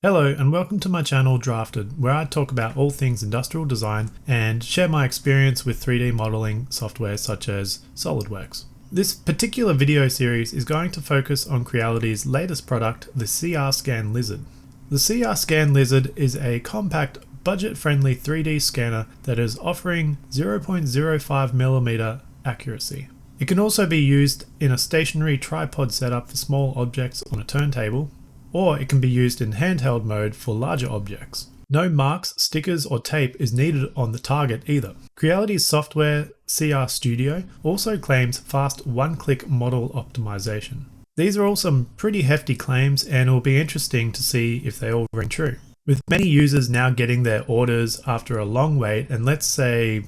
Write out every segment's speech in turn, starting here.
Hello and welcome to my channel Drafted, where I talk about all things industrial design and share my experience with 3D modeling software such as SolidWorks. This particular video series is going to focus on Creality's latest product, the CR Scan Lizard. The CR Scan Lizard is a compact, budget-friendly 3D scanner that is offering 0.05mm accuracy. It can also be used in a stationary tripod setup for small objects on a turntable, or it can be used in handheld mode for larger objects. No marks, stickers, or tape is needed on the target either. Creality's software, CR Studio, also claims fast one-click model optimization. These are all some pretty hefty claims, and it will be interesting to see if they all ring true. With many users now getting their orders after a long wait and let's say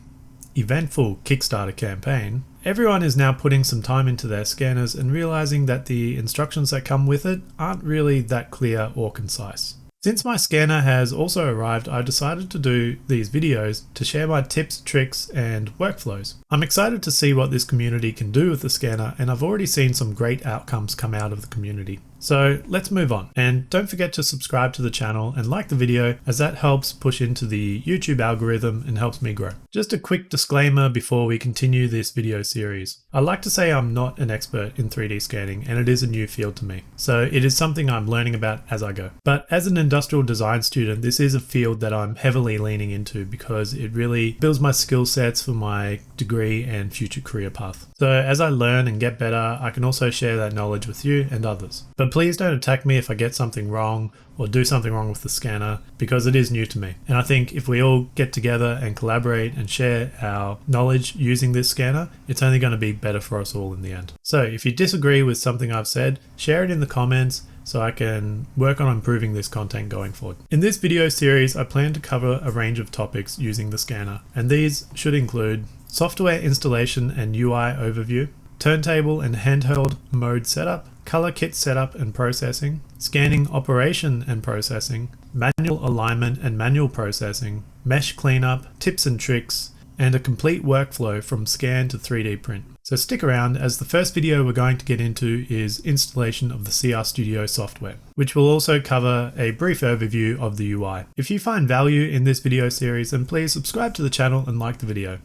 eventful Kickstarter campaign, everyone is now putting some time into their scanners and realizing that the instructions that come with it aren't really that clear or concise. Since my scanner has also arrived, I decided to do these videos to share my tips, tricks, and workflows. I'm excited to see what this community can do with the scanner, and I've already seen some great outcomes come out of the community. So let's move on, and don't forget to subscribe to the channel and like the video, as that helps push into the YouTube algorithm and helps me grow. Just a quick disclaimer before we continue this video series. I like to say I'm not an expert in 3D scanning, and it is a new field to me, so it is something I'm learning about as I go. But as an industrial design student, this is a field that I'm heavily leaning into because it really builds my skill sets for my degree and future career path. So as I learn and get better, I can also share that knowledge with you and others. But please don't attack me if I get something wrong or do something wrong with the scanner, because it is new to me. And I think if we all get together and collaborate and share our knowledge using this scanner, it's only going to be better for us all in the end. So if you disagree with something I've said, share it in the comments so I can work on improving this content going forward. In this video series, I plan to cover a range of topics using the scanner, and these should include software installation and UI overview, turntable and handheld mode setup, color kit setup and processing, scanning operation and processing, manual alignment and manual processing, mesh cleanup, tips and tricks, and a complete workflow from scan to 3D print. So stick around, as the first video we're going to get into is installation of the CR Studio software, which will also cover a brief overview of the UI. If you find value in this video series, then please subscribe to the channel and like the video.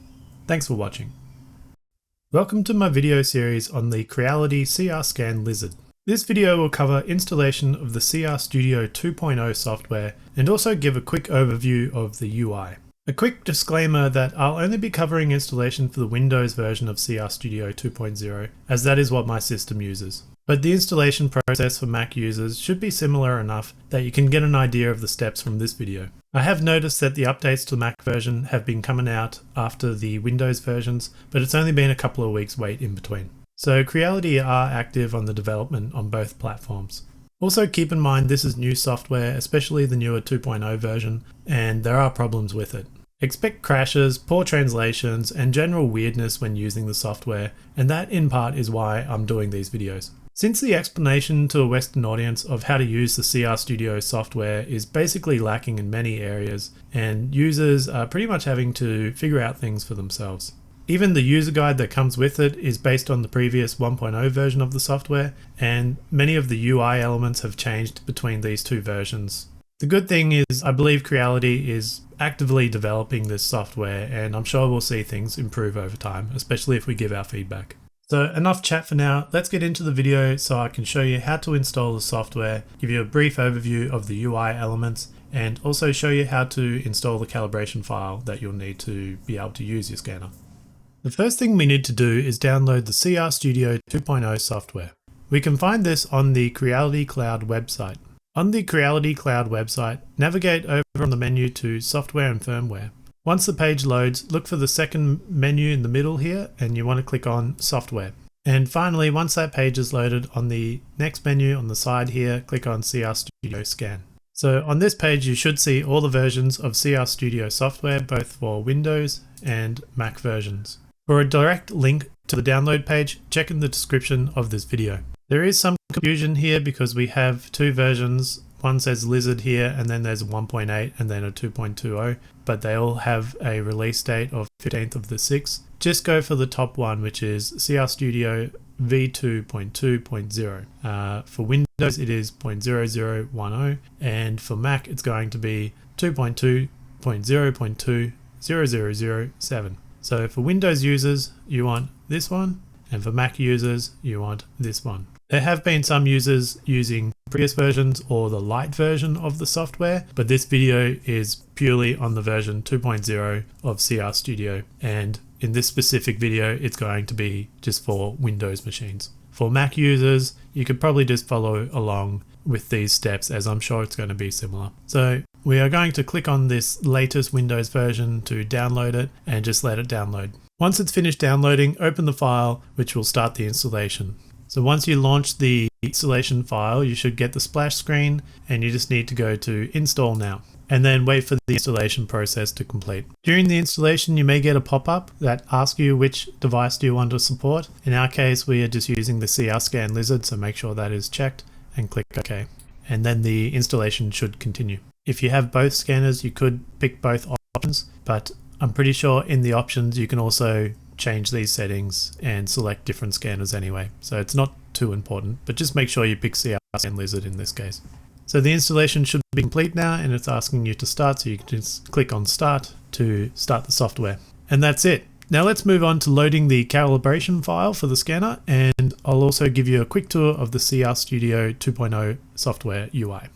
Thanks for watching. Welcome to my video series on the Creality CR Scan Lizard. This video will cover installation of the CR Studio 2.0 software and also give a quick overview of the UI. A quick disclaimer that I'll only be covering installation for the Windows version of CR Studio 2.0, as that is what my system uses. But the installation process for Mac users should be similar enough that you can get an idea of the steps from this video. I have noticed that the updates to the Mac version have been coming out after the Windows versions, but it's only been a couple of weeks wait in between. So Creality are active on the development on both platforms. Also keep in mind this is new software, especially the newer 2.0 version, and there are problems with it. Expect crashes, poor translations, and general weirdness when using the software, and that in part is why I'm doing these videos. Since the explanation to a Western audience of how to use the CR Studio software is basically lacking in many areas, and users are pretty much having to figure out things for themselves. Even the user guide that comes with it is based on the previous 1.0 version of the software, and many of the UI elements have changed between these two versions. The good thing is I believe Creality is actively developing this software, and I'm sure we'll see things improve over time, especially if we give our feedback. So enough chat for now, let's get into the video so I can show you how to install the software, give you a brief overview of the UI elements, and also show you how to install the calibration file that you'll need to be able to use your scanner. The first thing we need to do is download the CR Studio 2.0 software. We can find this on the Creality Cloud website. On the Creality Cloud website, navigate over on the menu to Software and Firmware. Once the page loads, look for the second menu in the middle here, and you want to click on Software. And finally, once that page is loaded, on the next menu on the side here, click on CR Studio Scan. So on this page, you should see all the versions of CR Studio software, both for Windows and Mac versions. For a direct link to the download page, check in the description of this video. There is some confusion here because we have two versions. One says Lizard here, and then there's a 1.8 and then a 2.20, but they all have a release date of 15th of the 6th. Just go for the top one, which is CR Studio v2.2.0. For Windows, it is 0.0010, and for Mac, it's going to be 2.2.0.2.0007. So for Windows users, you want this one, and for Mac users, you want this one. There have been some users using previous versions or the light version of the software, but this video is purely on the version 2.0 of CR Studio, and in this specific video, it's going to be just for Windows machines. For Mac users, you could probably just follow along with these steps, as I'm sure it's going to be similar. So we are going to click on this latest Windows version to download it and just let it download. Once it's finished downloading, open the file, which will start the installation. So once you launch the installation file, you should get the splash screen, and you just need to go to Install Now, and then wait for the installation process to complete. During the installation, you may get a pop-up that asks you which device do you want to support. In our case, we are just using the CR Scan Lizard, so make sure that is checked and click OK. And then the installation should continue. If you have both scanners, you could pick both options, but I'm pretty sure in the options you can also change these settings and select different scanners anyway. So it's not too important, but just make sure you pick CR Scan Lizard in this case. So the installation should be complete now, and it's asking you to start, so you can just click on Start to start the software. And that's it. Now let's move on to loading the calibration file for the scanner, and I'll also give you a quick tour of the CR Studio 2.0 software UI.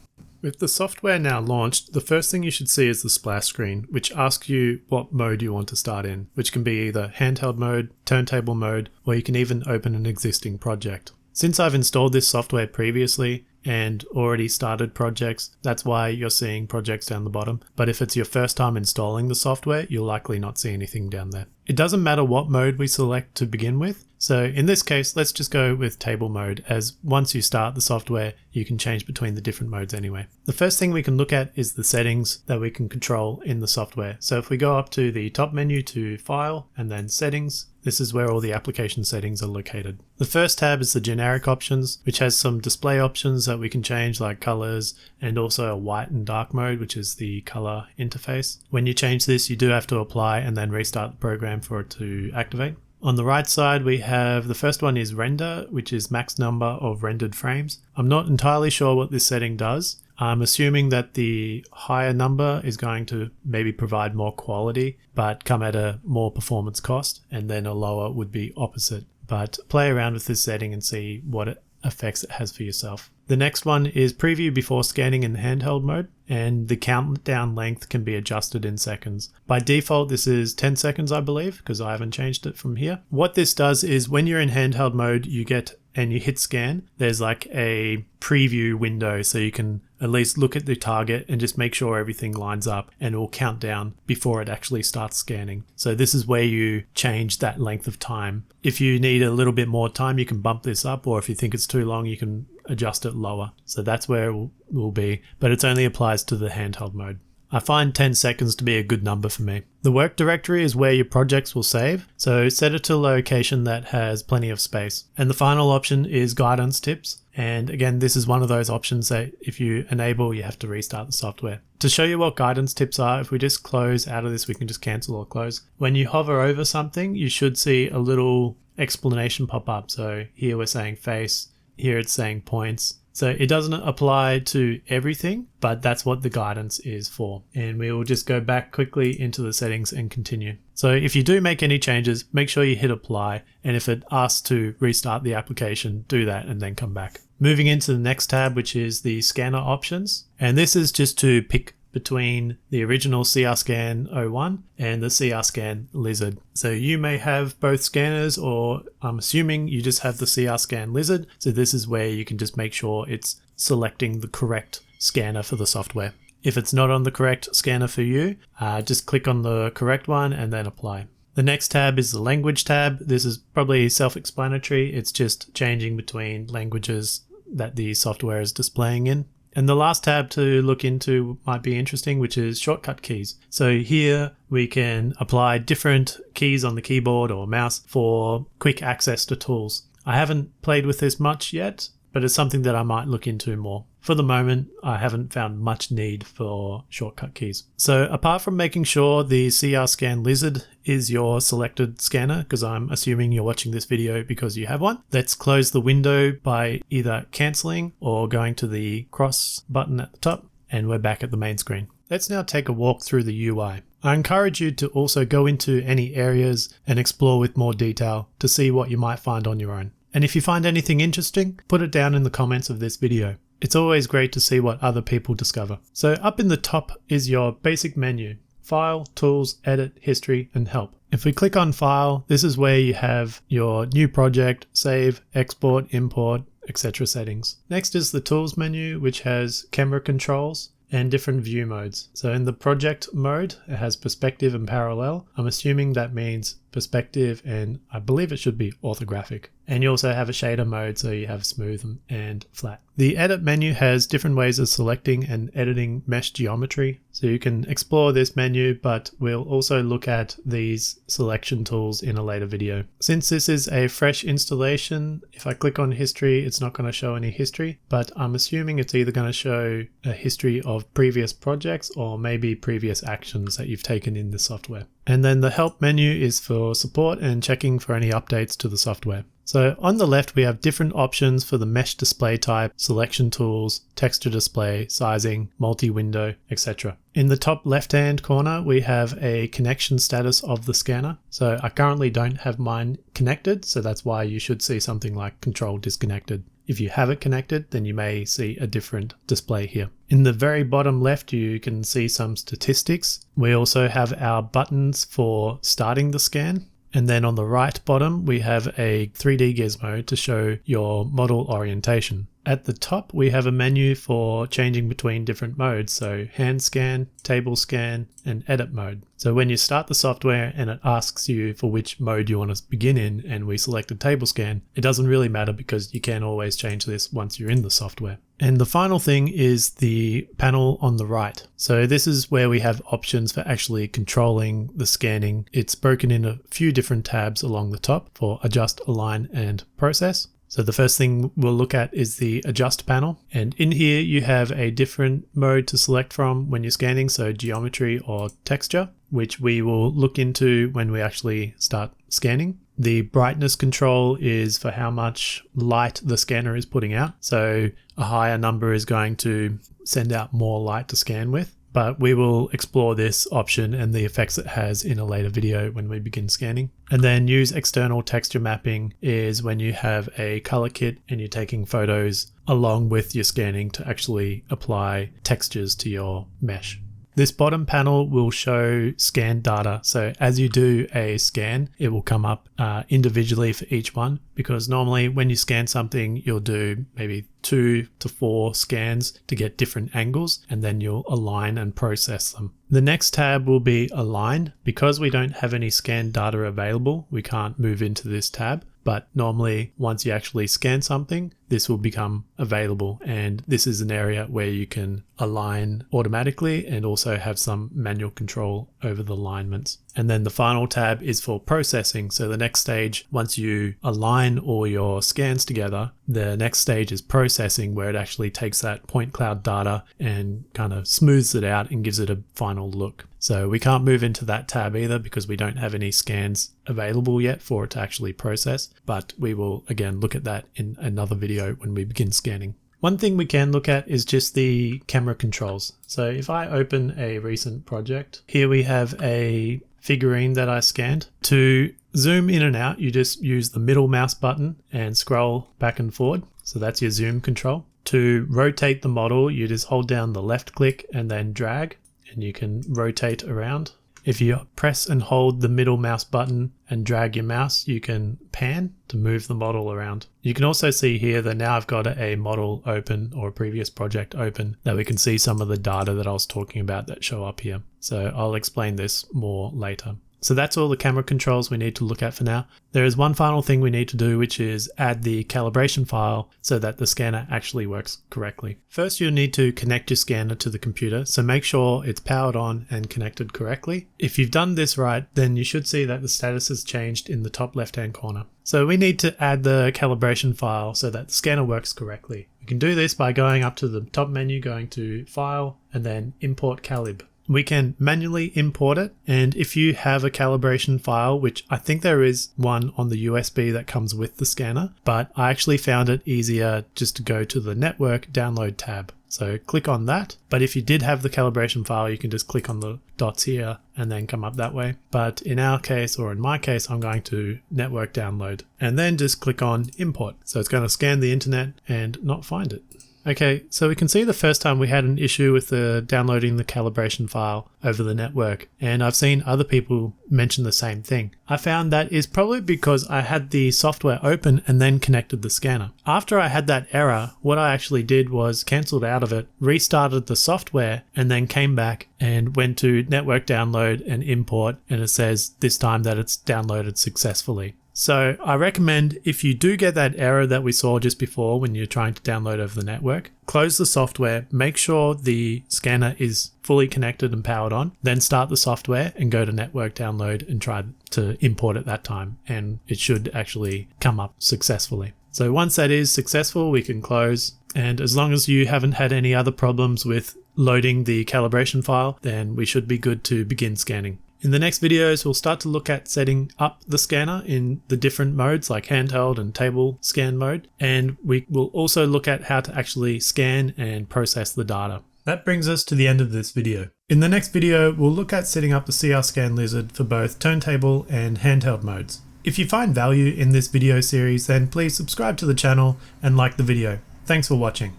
With the software now launched, the first thing you should see is the splash screen, which asks you what mode you want to start in, which can be either handheld mode, turntable mode, or you can even open an existing project. Since I've installed this software previously and already started projects, that's why you're seeing projects down the bottom. But if it's your first time installing the software, you'll likely not see anything down there. It doesn't matter what mode we select to begin with. So in this case, let's just go with table mode, as once you start the software, you can change between the different modes anyway. The first thing we can look at is the settings that we can control in the software. So if we go up to the top menu to File and then Settings, this is where all the application settings are located. The first tab is the generic options, which has some display options that we can change, like colors, and also a white and dark mode, which is the color interface. When you change this, you do have to apply and then restart the program for it to activate. On the right side, we have the first one is render, which is max number of rendered frames. I'm not entirely sure what this setting does. I'm assuming that the higher number is going to maybe provide more quality, but come at a more performance cost, and then a lower would be opposite. But play around with this setting and see what effects it has for yourself. The next one is preview before scanning in handheld mode, and the countdown length can be adjusted in seconds. By default, this is 10 seconds, I believe, because I haven't changed it from here. What this does is when you're in handheld mode, you hit scan, there's like a preview window, so you can at least look at the target and just make sure everything lines up, and it will count down before it actually starts scanning. So this is where you change that length of time. If you need a little bit more time, you can bump this up, or if you think it's too long, you can adjust it lower. So that's where it will be, but it only applies to the handheld mode. I find 10 seconds to be a good number for me. The work directory is where your projects will save, so set it to a location that has plenty of space. And the final option is guidance tips. And again, this is one of those options that if you enable, you have to restart the software. To show you what guidance tips are, if we just close out of this, we can just cancel or close. When you hover over something, you should see a little explanation pop up. So here we're saying face, here it's saying points. So it doesn't apply to everything, but that's what the guidance is for. And we will just go back quickly into the settings and continue. So if you do make any changes, make sure you hit apply. And if it asks to restart the application, do that and then come back. Moving into the next tab, which is the scanner options. And this is just to pick between the original CR Scan 01 and the CR Scan Lizard. So you may have both scanners, or I'm assuming you just have the CR Scan Lizard. So this is where you can just make sure it's selecting the correct scanner for the software. If it's not on the correct scanner for you, just click on the correct one and then apply. The next tab is the language tab. This is probably self-explanatory. It's just changing between languages that the software is displaying in. And the last tab to look into might be interesting, which is shortcut keys. So here we can apply different keys on the keyboard or mouse for quick access to tools. I haven't played with this much yet, but it's something that I might look into more. For the moment, I haven't found much need for shortcut keys. So apart from making sure the CR Scan Lizard is your selected scanner, because I'm assuming you're watching this video because you have one, let's close the window by either cancelling or going to the cross button at the top, and we're back at the main screen. Let's now take a walk through the UI. I encourage you to also go into any areas and explore with more detail to see what you might find on your own. And if you find anything interesting, put it down in the comments of this video. It's always great to see what other people discover. So up in the top is your basic menu: File, Tools, Edit, History, and Help. If we click on File, this is where you have your new project, save, export, import, etc. settings. Next is the Tools menu, which has camera controls and different view modes. So in the project mode, it has perspective and parallel. I'm assuming that means perspective, and I believe it should be orthographic. And you also have a shader mode, so you have smooth and flat. The edit menu has different ways of selecting and editing mesh geometry. So you can explore this menu, but we'll also look at these selection tools in a later video. Since this is a fresh installation, if I click on history, it's not going to show any history, but I'm assuming it's either going to show a history of previous projects or maybe previous actions that you've taken in the software. And then the help menu is for support and checking for any updates to the software. So on the left, we have different options for the mesh display type, selection tools, texture display, sizing, multi-window, etc. In the top left-hand corner, we have a connection status of the scanner. So I currently don't have mine connected, so that's why you should see something like control disconnected. If you have it connected, then you may see a different display here. In the very bottom left, you can see some statistics. We also have our buttons for starting the scan. And then on the right bottom, we have a 3D gizmo to show your model orientation. At the top, we have a menu for changing between different modes. So hand scan, table scan, and edit mode. So when you start the software and it asks you for which mode you want to begin in, and we selected table scan, it doesn't really matter because you can always change this once you're in the software. And the final thing is the panel on the right. So this is where we have options for actually controlling the scanning. It's broken in a few different tabs along the top for adjust, align, and process. So the first thing we'll look at is the adjust panel. And in here you have a different mode to select from when you're scanning, so geometry or texture, which we will look into when we actually start scanning. The brightness control is for how much light the scanner is putting out. So a higher number is going to send out more light to scan with. But we will explore this option and the effects it has in a later video when we begin scanning. And then use external texture mapping is when you have a color kit and you're taking photos along with your scanning to actually apply textures to your mesh. This bottom panel will show scan data. So as you do a scan, it will come up individually for each one, because normally when you scan something, you'll do maybe 2 to 4 scans to get different angles, and then you'll align and process them. The next tab will be align. Because we don't have any scan data available, we can't move into this tab. But normally once you actually scan something, this will become available, and this is an area where you can align automatically and also have some manual control over the alignments. And then the final tab is for processing. So the next stage, once you align all your scans together, the next stage is processing, where it actually takes that point cloud data and kind of smooths it out and gives it a final look. So we can't move into that tab either because we don't have any scans available yet for it to actually process, but we will again look at that in another video when we begin scanning. One thing we can look at is just the camera controls. So if I open a recent project, here we have a figurine that I scanned. To zoom in and out, you just use the middle mouse button and scroll back and forward. So that's your zoom control. To rotate the model, you just hold down the left click and then drag, and you can rotate around. If you press and hold the middle mouse button and drag your mouse, you can pan to move the model around. You can also see here that now I've got a model open, or a previous project open, that we can see some of the data that I was talking about that show up here. So I'll explain this more later. So that's all the camera controls we need to look at for now. There is one final thing we need to do, which is add the calibration file so that the scanner actually works correctly. First, you'll need to connect your scanner to the computer, so make sure it's powered on and connected correctly. If you've done this right, then you should see that the status has changed in the top left-hand corner. So we need to add the calibration file so that the scanner works correctly. We can do this by going up to the top menu, going to File, and then Import Calib. We can manually import it, and if you have a calibration file, which I think there is one on the USB that comes with the scanner, but I actually found it easier just to go to the Network Download tab. So click on that, but if you did have the calibration file, you can just click on the dots here and then come up that way. But in our case, or in my case, I'm going to Network Download and then just click on Import. So it's going to scan the internet and not find it. Okay, so we can see the first time we had an issue with downloading the calibration file over the network, and I've seen other people mention the same thing. I found that is probably because I had the software open and then connected the scanner. After I had that error, what I actually did was cancelled out of it, restarted the software, and then came back and went to network download and import, and it says this time that it's downloaded successfully. So I recommend, if you do get that error that we saw just before when you're trying to download over the network, close the software, make sure the scanner is fully connected and powered on, then start the software and go to network download and try to import it that time, and it should actually come up successfully. So once that is successful, we can close, and as long as you haven't had any other problems with loading the calibration file, then we should be good to begin scanning. In the next videos, we'll start to look at setting up the scanner in the different modes like handheld and table scan mode, and we will also look at how to actually scan and process the data. That brings us to the end of this video. In the next video, we'll look at setting up the CR Scan Lizard for both turntable and handheld modes. If you find value in this video series, then please subscribe to the channel and like the video. Thanks for watching.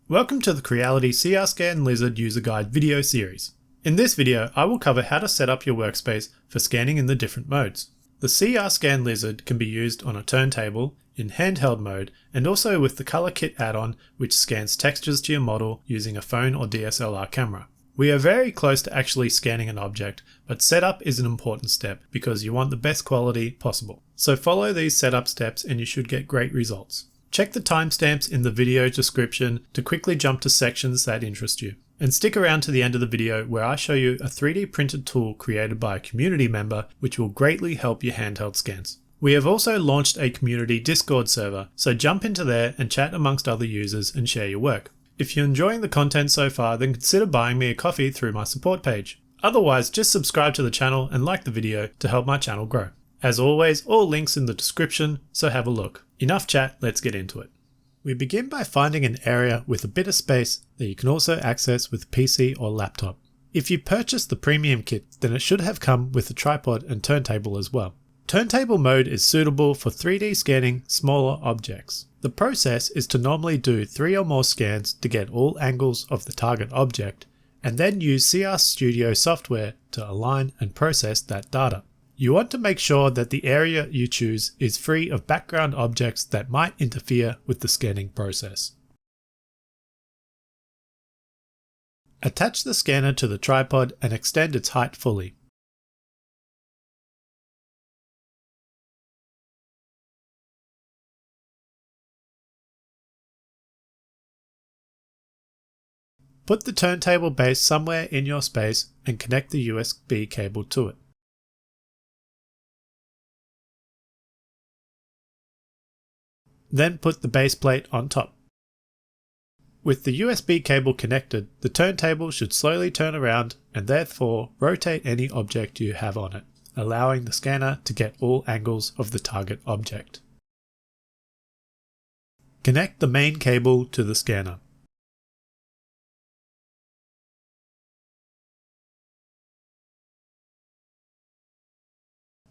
Welcome to the Creality CR Scan Lizard user guide video series. In this video, I will cover how to set up your workspace for scanning in the different modes. The CR Scan Lizard can be used on a turntable, in handheld mode, and also with the Color Kit add-on, which scans textures to your model using a phone or DSLR camera. We are very close to actually scanning an object, but setup is an important step because you want the best quality possible. So follow these setup steps and you should get great results. Check the timestamps in the video description to quickly jump to sections that interest you. And stick around to the end of the video where I show you a 3D printed tool created by a community member which will greatly help your handheld scans. We have also launched a community Discord server, so jump into there and chat amongst other users and share your work. If you're enjoying the content so far, then consider buying me a coffee through my support page. Otherwise, just subscribe to the channel and like the video to help my channel grow. As always, all links in the description, so have a look. Enough chat, let's get into it. We begin by finding an area with a bit of space that you can also access with a PC or laptop. If you purchased the premium kit, then it should have come with a tripod and turntable as well. Turntable mode is suitable for 3D scanning smaller objects. The process is to normally do 3 or more scans to get all angles of the target object, and then use CR Studio software to align and process that data. You want to make sure that the area you choose is free of background objects that might interfere with the scanning process. Attach the scanner to the tripod and extend its height fully. Put the turntable base somewhere in your space and connect the USB cable to it. Then put the base plate on top. With the USB cable connected, the turntable should slowly turn around and therefore rotate any object you have on it, allowing the scanner to get all angles of the target object. Connect the main cable to the scanner.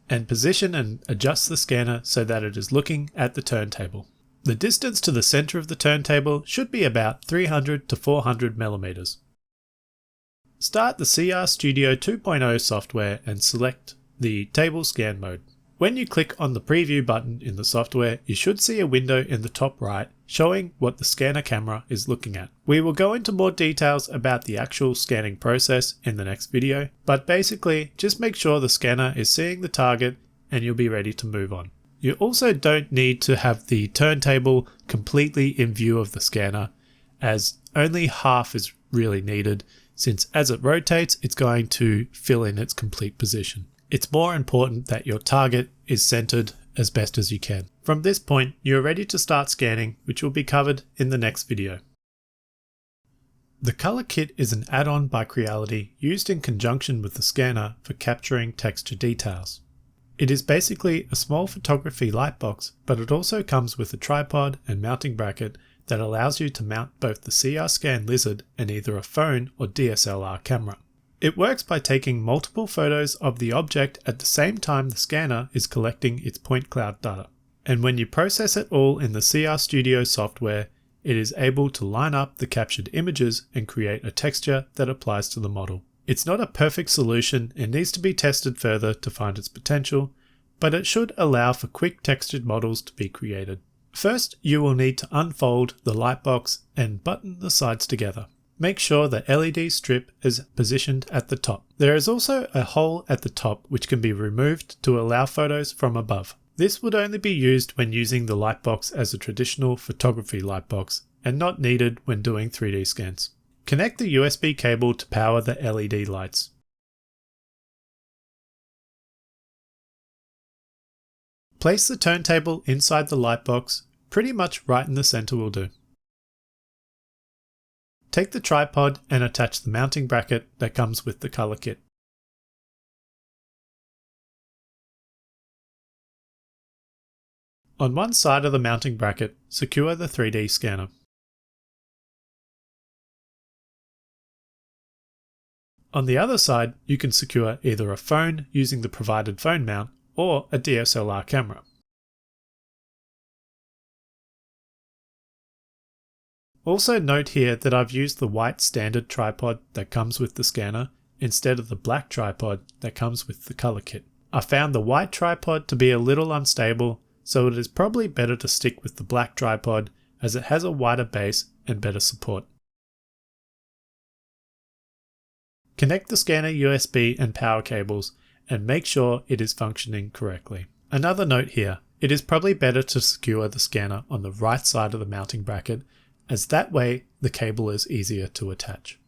And position and adjust the scanner so that it is looking at the turntable. The distance to the center of the turntable should be about 300 to 400 millimeters. Start the CR Studio 2.0 software and select the table scan mode. When you click on the preview button in the software, you should see a window in the top right showing what the scanner camera is looking at. We will go into more details about the actual scanning process in the next video, but basically just make sure the scanner is seeing the target and you'll be ready to move on. You also don't need to have the turntable completely in view of the scanner, as only half is really needed, since as it rotates it's going to fill in its complete position. It's more important that your target is centered as best as you can. From this point, you're ready to start scanning, which will be covered in the next video. The Color Kit is an add-on by Creality used in conjunction with the scanner for capturing texture details. It is basically a small photography lightbox, but it also comes with a tripod and mounting bracket that allows you to mount both the CR Scan Lizard and either a phone or DSLR camera. It works by taking multiple photos of the object at the same time the scanner is collecting its point cloud data. And when you process it all in the CR Studio software, it is able to line up the captured images and create a texture that applies to the model. It's not a perfect solution and needs to be tested further to find its potential, but it should allow for quick textured models to be created. First, you will need to unfold the lightbox and button the sides together. Make sure the LED strip is positioned at the top. There is also a hole at the top which can be removed to allow photos from above. This would only be used when using the lightbox as a traditional photography lightbox and not needed when doing 3D scans. Connect the USB cable to power the LED lights. Place the turntable inside the lightbox, pretty much right in the center will do. Take the tripod and attach the mounting bracket that comes with the Color Kit. On one side of the mounting bracket, secure the 3D scanner. On the other side, you can secure either a phone using the provided phone mount or a DSLR camera. Also note here that I've used the white standard tripod that comes with the scanner instead of the black tripod that comes with the Color Kit. I found the white tripod to be a little unstable, so it is probably better to stick with the black tripod as it has a wider base and better support. Connect the scanner USB and power cables and make sure it is functioning correctly. Another note here, it is probably better to secure the scanner on the right side of the mounting bracket, as that way the cable is easier to attach.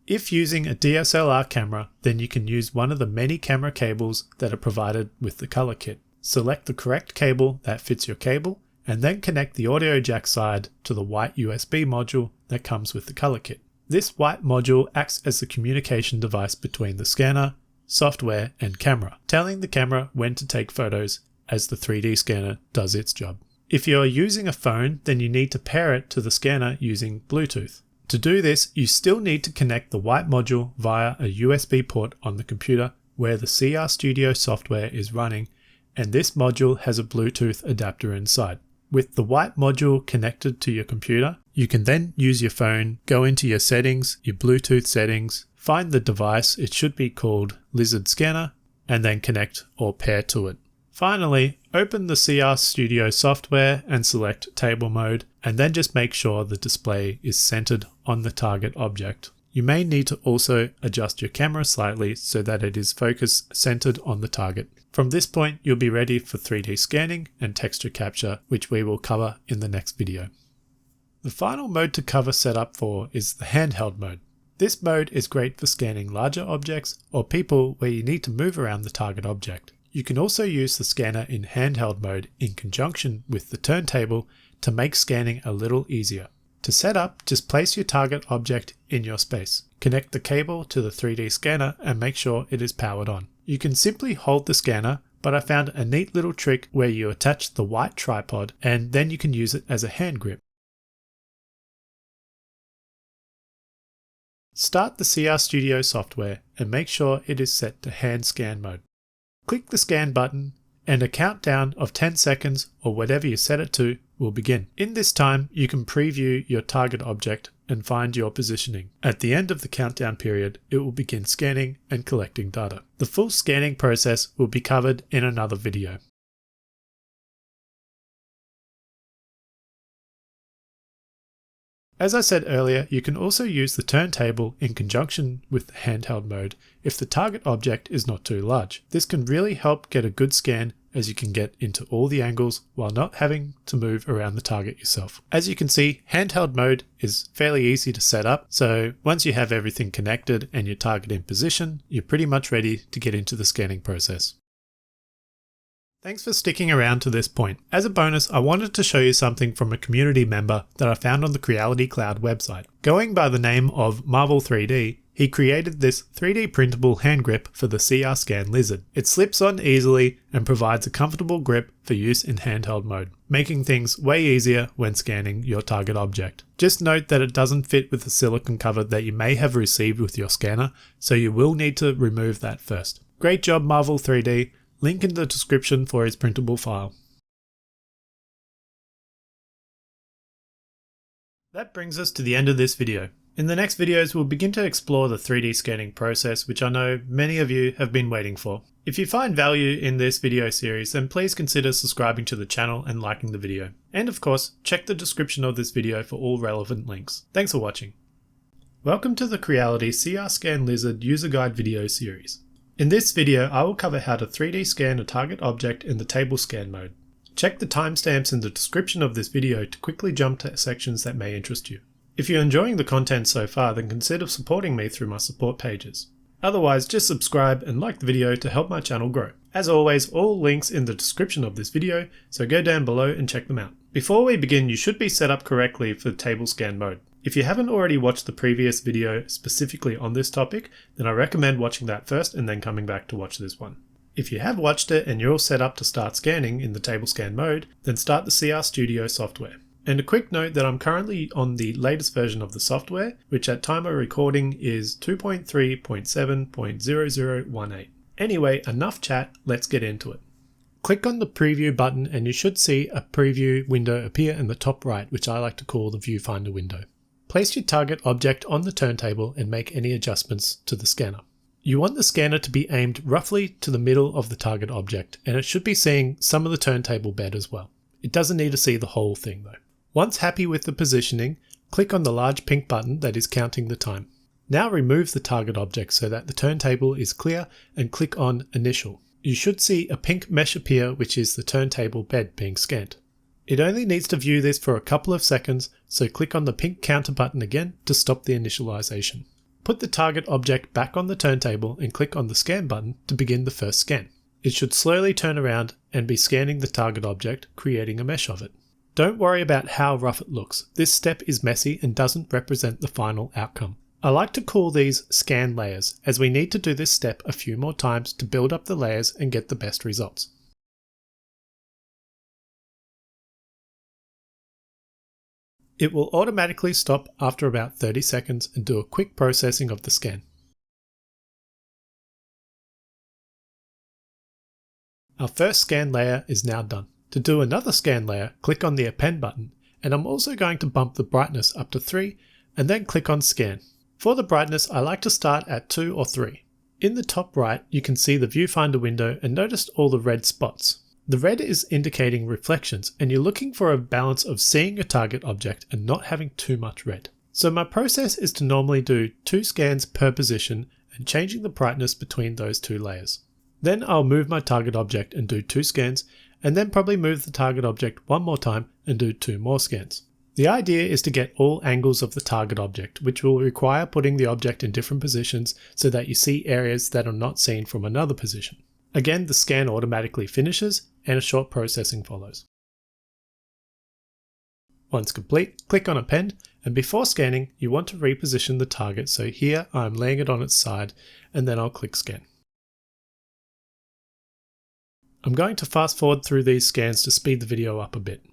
If using a DSLR camera, then you can use one of the many camera cables that are provided with the Color Kit. Select the correct cable that fits your cable and then connect the audio jack side to the white USB module that comes with the Color Kit. This white module acts as the communication device between the scanner, software and camera, telling the camera when to take photos as the 3D scanner does its job. If you are using a phone, then you need to pair it to the scanner using Bluetooth. To do this, you still need to connect the white module via a USB port on the computer where the CR Studio software is running, and this module has a Bluetooth adapter inside. With the white module connected to your computer, you can then use your phone, go into your settings, your Bluetooth settings, find the device, it should be called Lizard Scanner, and then connect or pair to it. Finally, open the CR Studio software and select Table Mode, and then just make sure the display is centered on the target object. You may need to also adjust your camera slightly so that it is focus centered on the target. From this point, you'll be ready for 3D scanning and texture capture, which we will cover in the next video. The final mode to cover setup for is the handheld mode. This mode is great for scanning larger objects or people where you need to move around the target object. You can also use the scanner in handheld mode in conjunction with the turntable to make scanning a little easier. To set up, just place your target object in your space. Connect the cable to the 3D scanner and make sure it is powered on. You can simply hold the scanner, but I found a neat little trick where you attach the white tripod and then you can use it as a hand grip. Start the CR Studio software and make sure it is set to hand scan mode. Click the scan button and a countdown of 10 seconds or whatever you set it to will begin. In this time, you can preview your target object and find your positioning. At the end of the countdown period, it will begin scanning and collecting data. The full scanning process will be covered in another video. As I said earlier, you can also use the turntable in conjunction with the handheld mode if the target object is not too large. This can really help get a good scan, as you can get into all the angles while not having to move around the target yourself. As you can see, handheld mode is fairly easy to set up, so once you have everything connected and your target in position, you're pretty much ready to get into the scanning process. Thanks for sticking around to this point. As a bonus, I wanted to show you something from a community member that I found on the Creality Cloud website. Going by the name of Marvel 3D, he created this 3D printable hand grip for the CR Scan Lizard. It slips on easily and provides a comfortable grip for use in handheld mode, making things way easier when scanning your target object. Just note that it doesn't fit with the silicone cover that you may have received with your scanner, so you will need to remove that first. Great job, Marvel 3D. Link in the description for his printable file. That brings us to the end of this video. In the next videos, we'll begin to explore the 3D scanning process, which I know many of you have been waiting for. If you find value in this video series, then please consider subscribing to the channel and liking the video. And of course, check the description of this video for all relevant links. Thanks for watching. Welcome to the Creality CR Scan Lizard user guide video series. In this video, I will cover how to 3D scan a target object in the table scan mode. Check the timestamps in the description of this video to quickly jump to sections that may interest you. If you're enjoying the content so far, then consider supporting me through my support pages. Otherwise, just subscribe and like the video to help my channel grow. As always, all links in the description of this video, so go down below and check them out. Before we begin, you should be set up correctly for table scan mode. If you haven't already watched the previous video specifically on this topic, then I recommend watching that first and then coming back to watch this one. If you have watched it and you're all set up to start scanning in the table scan mode, then start the CR Studio software. And a quick note that I'm currently on the latest version of the software, which at time of recording is 2.3.7.0018. Anyway, enough chat, let's get into it. Click on the preview button and you should see a preview window appear in the top right, which I like to call the viewfinder window. Place your target object on the turntable and make any adjustments to the scanner. You want the scanner to be aimed roughly to the middle of the target object, and it should be seeing some of the turntable bed as well. It doesn't need to see the whole thing though. Once happy with the positioning, click on the large pink button that is counting the time. Now remove the target object so that the turntable is clear and click on Initial. You should see a pink mesh appear, which is the turntable bed being scanned. It only needs to view this for a couple of seconds, so click on the pink counter button again to stop the initialization. Put the target object back on the turntable and click on the scan button to begin the first scan. It should slowly turn around and be scanning the target object, creating a mesh of it. Don't worry about how rough it looks. This step is messy and doesn't represent the final outcome. I like to call these scan layers, as we need to do this step a few more times to build up the layers and get the best results. It will automatically stop after about 30 seconds and do a quick processing of the scan. Our first scan layer is now done. To do another scan layer, click on the Append button, and I'm also going to bump the brightness up to 3 and then click on Scan. For the brightness, I like to start at 2 or 3. In the top right, you can see the viewfinder window and notice all the red spots. The red is indicating reflections, and you're looking for a balance of seeing a target object and not having too much red. So my process is to normally do 2 scans per position and changing the brightness between those 2 layers. Then I'll move my target object and do 2 scans, and then probably move the target object one more time and do 2 more scans. The idea is to get all angles of the target object, which will require putting the object in different positions so that you see areas that are not seen from another position. Again, the scan automatically finishes and a short processing follows. Once complete, click on Append, and before scanning, you want to reposition the target, so here I'm laying it on its side, and then I'll click Scan. I'm going to fast forward through these scans to speed the video up a bit.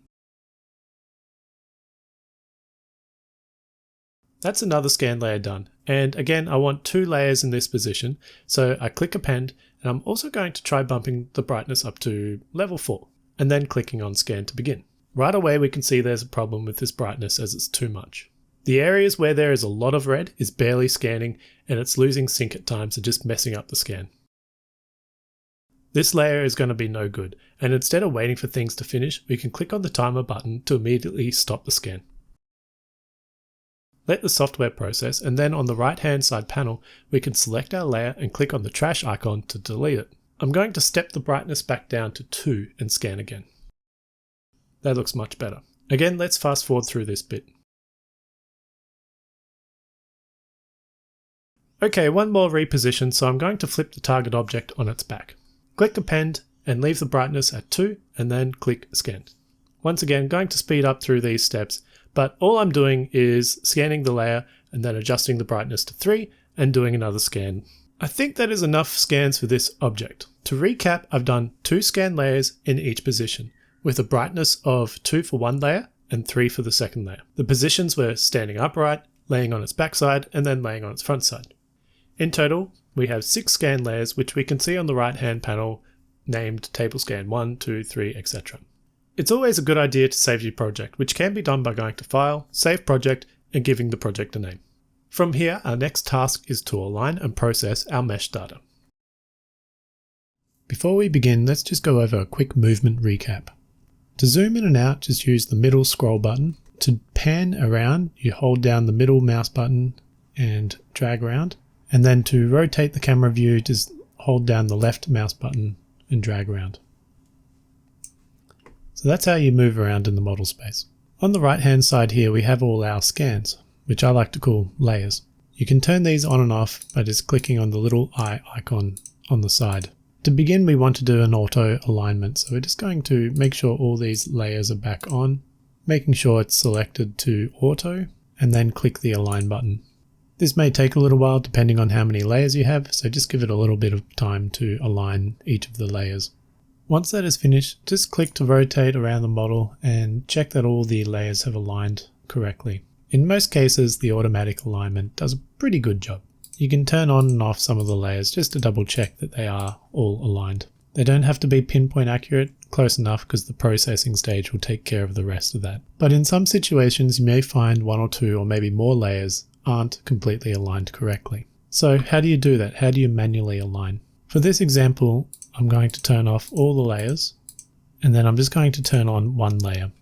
That's another scan layer done, and again I want 2 layers in this position, so I click Append, and I'm also going to try bumping the brightness up to level 4, and then clicking on Scan to begin. Right away we can see there's a problem with this brightness as it's too much. The areas where there is a lot of red is barely scanning, and it's losing sync at times and just messing up the scan. This layer is going to be no good, and instead of waiting for things to finish, we can click on the timer button to immediately stop the scan. let the software process, and then on the right hand side panel, we can select our layer and click on the trash icon to delete it. I'm going to step the brightness back down to 2 and scan again. That looks much better. Again, let's fast forward through this bit. Okay, one more reposition, so I'm going to flip the target object on its back. Click Append and leave the brightness at 2 and then click Scan. Once again, going to speed up through these steps, but all I'm doing is scanning the layer and then adjusting the brightness to 3 and doing another scan. I think that is enough scans for this object. To recap, I've done 2 scan layers in each position, with a brightness of 2 for one layer and 3 for the second layer. The positions were standing upright, laying on its backside, and then laying on its front side. In total, we have 6 scan layers, which we can see on the right hand panel named table scan 1, 2, 3, etc. It's always a good idea to save your project, which can be done by going to File, Save Project, and giving the project a name. From here, our next task is to align and process our mesh data. Before we begin, let's just go over a quick movement recap. To zoom in and out, just use the middle scroll button. To pan around, you hold down the middle mouse button and drag around. And then to rotate the camera view, just hold down the left mouse button and drag around. So that's how you move around in the model space. On the right hand side here, we have all our scans, which I like to call layers. You can turn these on and off by just clicking on the little eye icon on the side. To begin, we want to do an auto alignment. So we're just going to make sure all these layers are back on, making sure it's selected to auto, and then click the align button. This may take a little while depending on how many layers you have, so just give it a little bit of time to align each of the layers. Once that is finished, just click to rotate around the model and check that all the layers have aligned correctly. In most cases, the automatic alignment does a pretty good job. You can turn on and off some of the layers just to double check that they are all aligned. They don't have to be pinpoint accurate, close enough because the processing stage will take care of the rest of that. But in some situations, you may find 1 or 2 or maybe more layers aren't completely aligned correctly. So how do you do that? How do you manually align? For this example, I'm going to turn off all the layers, and then I'm just going to turn on one layer.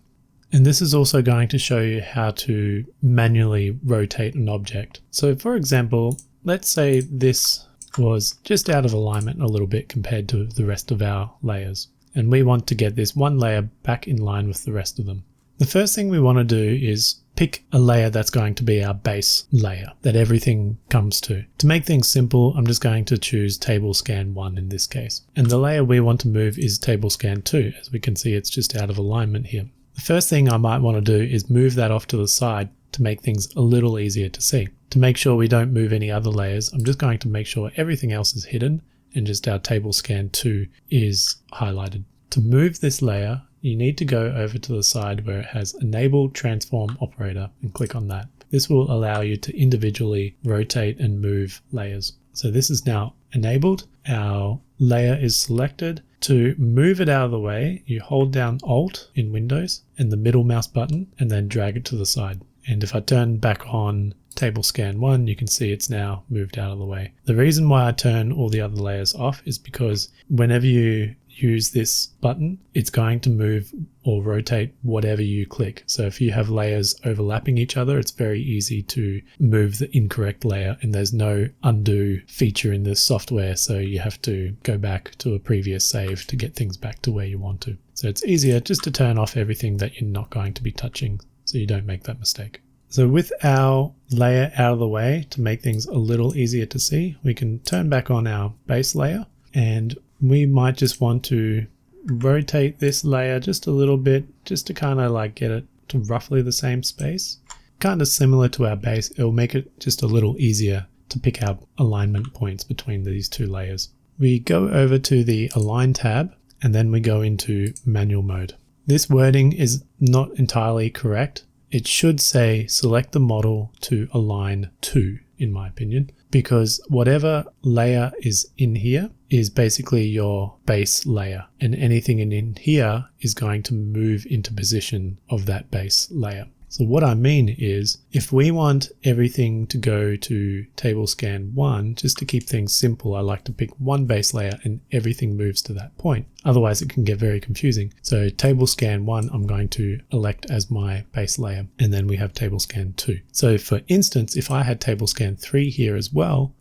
And this is also going to show you how to manually rotate an object. So for example, let's say this was just out of alignment a little bit compared to the rest of our layers, and we want to get this one layer back in line with the rest of them. The first thing we want to do is pick a layer that's going to be our base layer that everything comes to. To make things simple, I'm just going to choose table scan 1 in this case. And the layer we want to move is table scan 2. As we can see, it's just out of alignment here. The first thing I might want to do is move that off to the side to make things a little easier to see. To make sure we don't move any other layers, I'm just going to make sure everything else is hidden and just our table scan 2 is highlighted. To move this layer, you need to go over to the side where it has Enable Transform Operator and click on that. This will allow you to individually rotate and move layers. So this is now enabled. Our layer is selected. To move it out of the way, you hold down Alt in Windows and the middle mouse button and then drag it to the side. And if I turn back on table scan 1, you can see it's now moved out of the way. The reason why I turn all the other layers off is because whenever you use this button, it's going to move or rotate whatever you click. So if you have layers overlapping each other, it's very easy to move the incorrect layer, and there's no undo feature in this software, so you have to go back to a previous save to get things back to where you want to. So it's easier just to turn off everything that you're not going to be touching so you don't make that mistake. So with our layer out of the way, to make things a little easier to see, we can turn back on our base layer, and we might just want to rotate this layer just a little bit, just to kind of like get it to roughly the same space. Kind of similar to our base, it'll make it just a little easier to pick our alignment points between these two layers. We go over to the Align tab, and then we go into Manual mode. This wording is not entirely correct. It should say select the model to align to, in my opinion, because whatever layer is in here is basically your base layer, and anything in here is going to move into position of that base layer. So what I mean is, if we want everything to go to table scan 1, just to keep things simple, I like to pick one base layer and everything moves to that point. Otherwise it can get very confusing. So table scan 1, I'm going to elect as my base layer, and then we have table scan 2. So for instance, if I had table scan 3 here as well,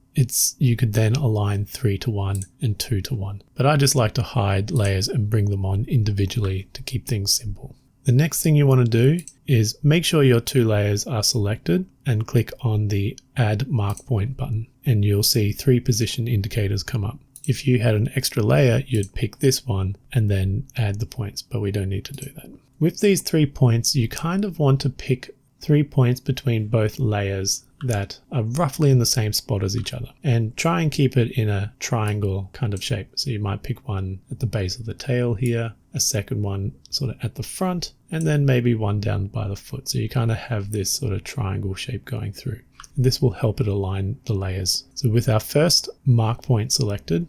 you could then align 3 to 1 and 2 to 1. But I just like to hide layers and bring them on individually to keep things simple. The next thing you want to do is make sure your 2 layers are selected and click on the Add Mark Point button, and you'll see 3 position indicators come up. If you had an extra layer, you'd pick this one and then add the points, but we don't need to do that. With these 3 points, you kind of want to pick 3 points between both layers that are roughly in the same spot as each other, and try and keep it in a triangle kind of shape. So you might pick one at the base of the tail here, a second one sort of at the front, and then maybe one down by the foot. So you kind of have this sort of triangle shape going through. And this will help it align the layers. So with our first mark point selected,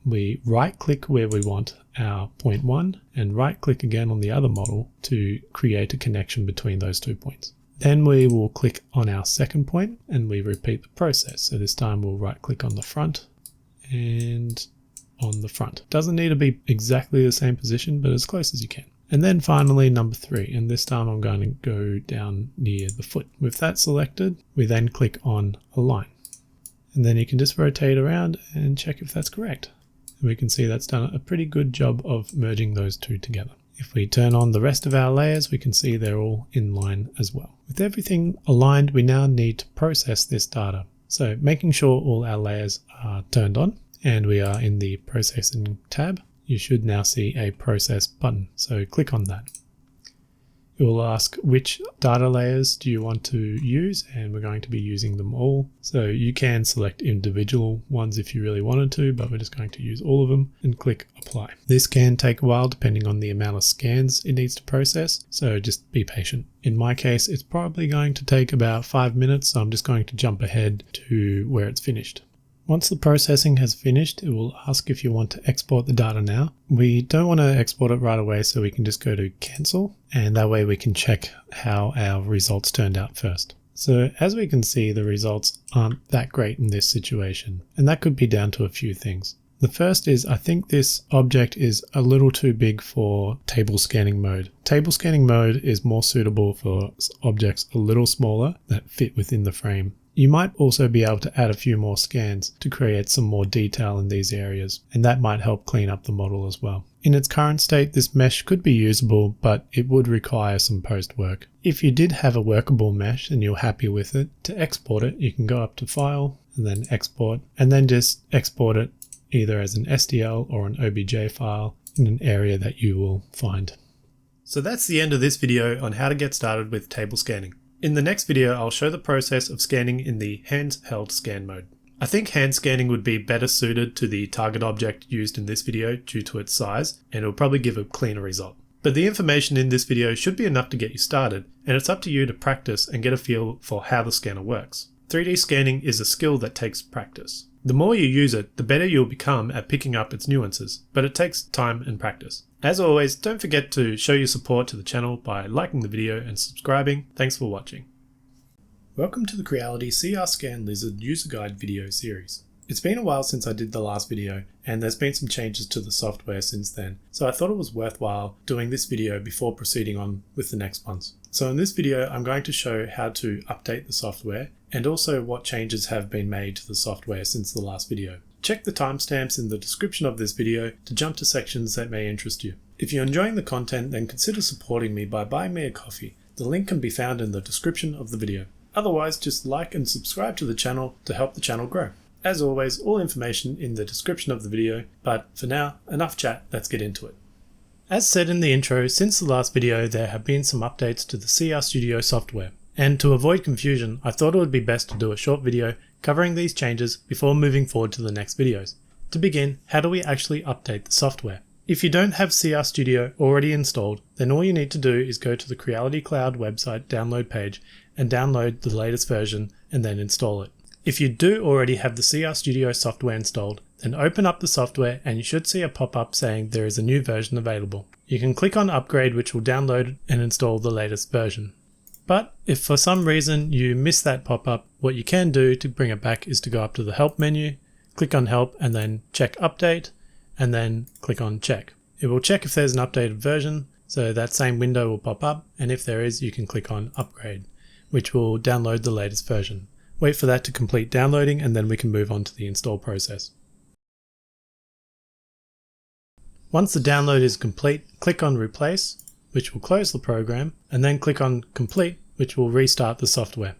we right click where we want our point 1 and right click again on the other model to create a connection between those 2 points. Then we will click on our second point and we repeat the process. So this time we'll right click on the front and on the front. Doesn't need to be exactly the same position, but as close as you can. And then finally number 3, and this time I'm going to go down near the foot. With that selected, we then click on Align. And then you can just rotate around and check if that's correct. And we can see that's done a pretty good job of merging those 2 together. If we turn on the rest of our layers, we can see they're all in line as well. With everything aligned, we now need to process this data. So making sure all our layers are turned on and we are in the processing tab, you should now see a process button. So click on that. It will ask which data layers do you want to use, and we're going to be using them all. So you can select individual ones if you really wanted to, but we're just going to use all of them and click apply. This can take a while depending on the amount of scans it needs to process, so just be patient. In my case, it's probably going to take about 5 minutes, so I'm just going to jump ahead to where it's finished. Once the processing has finished, it will ask if you want to export the data now. We don't want to export it right away, so we can just go to cancel, and that way we can check how our results turned out first. So as we can see, the results aren't that great in this situation, and that could be down to a few things. The first is, I think this object is a little too big for table scanning mode. Table scanning mode is more suitable for objects a little smaller that fit within the frame. You might also be able to add a few more scans to create some more detail in these areas, and that might help clean up the model as well. In its current state, this mesh could be usable, but it would require some post work. If you did have a workable mesh and you're happy with it, to export it, you can go up to File and then Export, and then just export it either as an STL or an OBJ file in an area that you will find. So that's the end of this video on how to get started with table scanning. In the next video, I'll show the process of scanning in the handheld scan mode. I think hand scanning would be better suited to the target object used in this video due to its size, and it'll probably give a cleaner result. But the information in this video should be enough to get you started, and it's up to you to practice and get a feel for how the scanner works. 3D scanning is a skill that takes practice. The more you use it, the better you'll become at picking up its nuances, but it takes time and practice. As always, don't forget to show your support to the channel by liking the video and subscribing. Thanks for watching. Welcome to the Creality CR Scan Lizard user guide video series. It's been a while since I did the last video, and there's been some changes to the software since then, so I thought it was worthwhile doing this video before proceeding on with the next ones. So in this video, I'm going to show how to update the software and also what changes have been made to the software since the last video. Check the timestamps in the description of this video to jump to sections that may interest you. If you're enjoying the content, then consider supporting me by buying me a coffee. The link can be found in the description of the video. Otherwise, just like and subscribe to the channel to help the channel grow. As always, all information in the description of the video, but for now, enough chat, let's get into it. As said in the intro, since the last video there have been some updates to the CR Studio software. And to avoid confusion, I thought it would be best to do a short video covering these changes before moving forward to the next videos. To begin, how do we actually update the software? If you don't have CR Studio already installed, then all you need to do is go to the Creality Cloud website download page and download the latest version and then install it. If you do already have the CR Studio software installed, then open up the software and you should see a pop-up saying there is a new version available. You can click on Upgrade, which will download and install the latest version. But if for some reason you miss that pop-up, what you can do to bring it back is to go up to the Help menu, click on Help, and then check Update, and then click on Check. It will check if there's an updated version, so that same window will pop up, and if there is, you can click on Upgrade, which will download the latest version. Wait for that to complete downloading, and then we can move on to the install process. Once the download is complete, click on Replace, which will close the program, and then click on Complete, which will restart the software.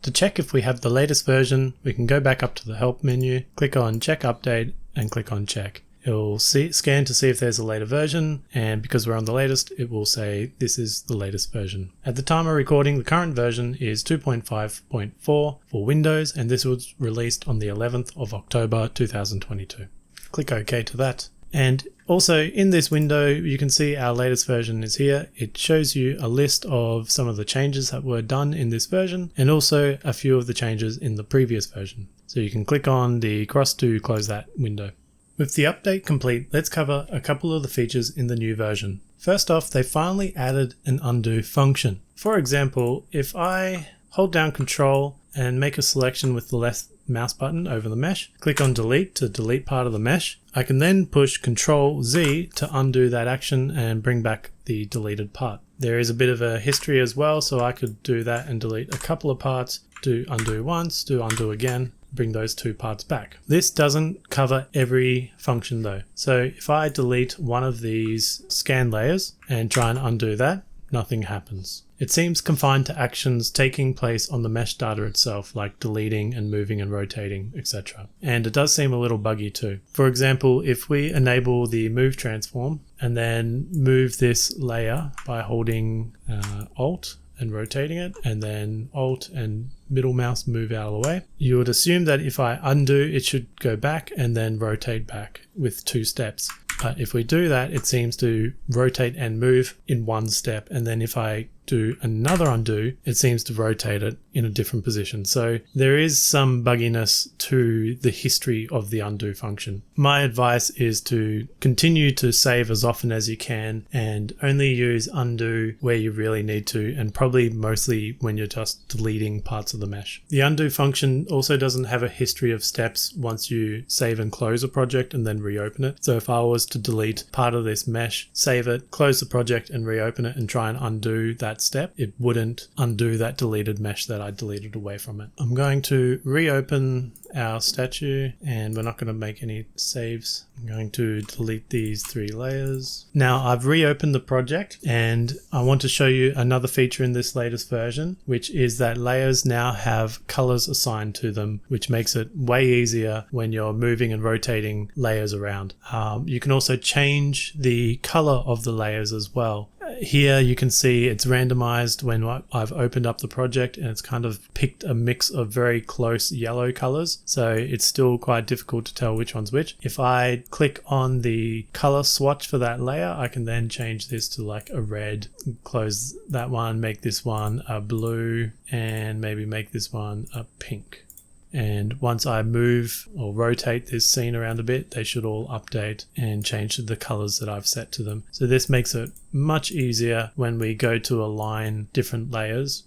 To check if we have the latest version, we can go back up to the Help menu, click on Check Update, and click on Check. It will scan to see if there's a later version, and because we're on the latest, it will say this is the latest version. At the time of recording, the current version is 2.5.4 for Windows, and this was released on the 11th of October 2022. Click OK to that. And also in this window, you can see our latest version is here. It shows you a list of some of the changes that were done in this version, and also a few of the changes in the previous version. So you can click on the cross to close that window. With the update complete, let's cover a couple of the features in the new version. First off, they finally added an undo function. For example, if I hold down Control and make a selection with the left mouse button over the mesh, click on Delete to delete part of the mesh, I can then push Control Z to undo that action and bring back the deleted part. There is a bit of a history as well, so I could do that and delete a couple of parts, do undo once, do undo again, bring those two parts back. This doesn't cover every function though. So if I delete one of these scan layers and try and undo that, nothing happens. It seems confined to actions taking place on the mesh data itself, like deleting and moving and rotating, etc. And it does seem a little buggy too. For example, if we enable the move transform and then move this layer by holding Alt and rotating it, and then Alt and middle mouse move out of the way, you would assume that if I undo, it should go back and then rotate back with 2 steps. But if we do that, it seems to rotate and move in 1 step. And then if I do another undo, it seems to rotate it in a different position. So there is some bugginess to the history of the undo function. My advice is to continue to save as often as you can and only use undo where you really need to, and probably mostly when you're just deleting parts of the mesh. The undo function also doesn't have a history of steps once you save and close a project and then reopen it. So if I was to delete part of this mesh, save it, close the project and reopen it and try and undo that step, it wouldn't undo that deleted mesh that I deleted away from it. I'm going to reopen our statue and we're not going to make any saves. I'm going to delete these 3 layers. Now I've reopened the project and I want to show you another feature in this latest version, which is that layers now have colors assigned to them, which makes it way easier when you're moving and rotating layers around. You can also change the color of the layers as well. Here you can see it's randomized when I've opened up the project, and it's kind of picked a mix of very close yellow colors. So it's still quite difficult to tell which one's which. If I click on the color swatch for that layer, I can then change this to like a red, close that one, make this one a blue, and maybe make this one a pink. And once I move or rotate this scene around a bit, they should all update and change to the colors that I've set to them. So this makes it much easier when we go to align different layers,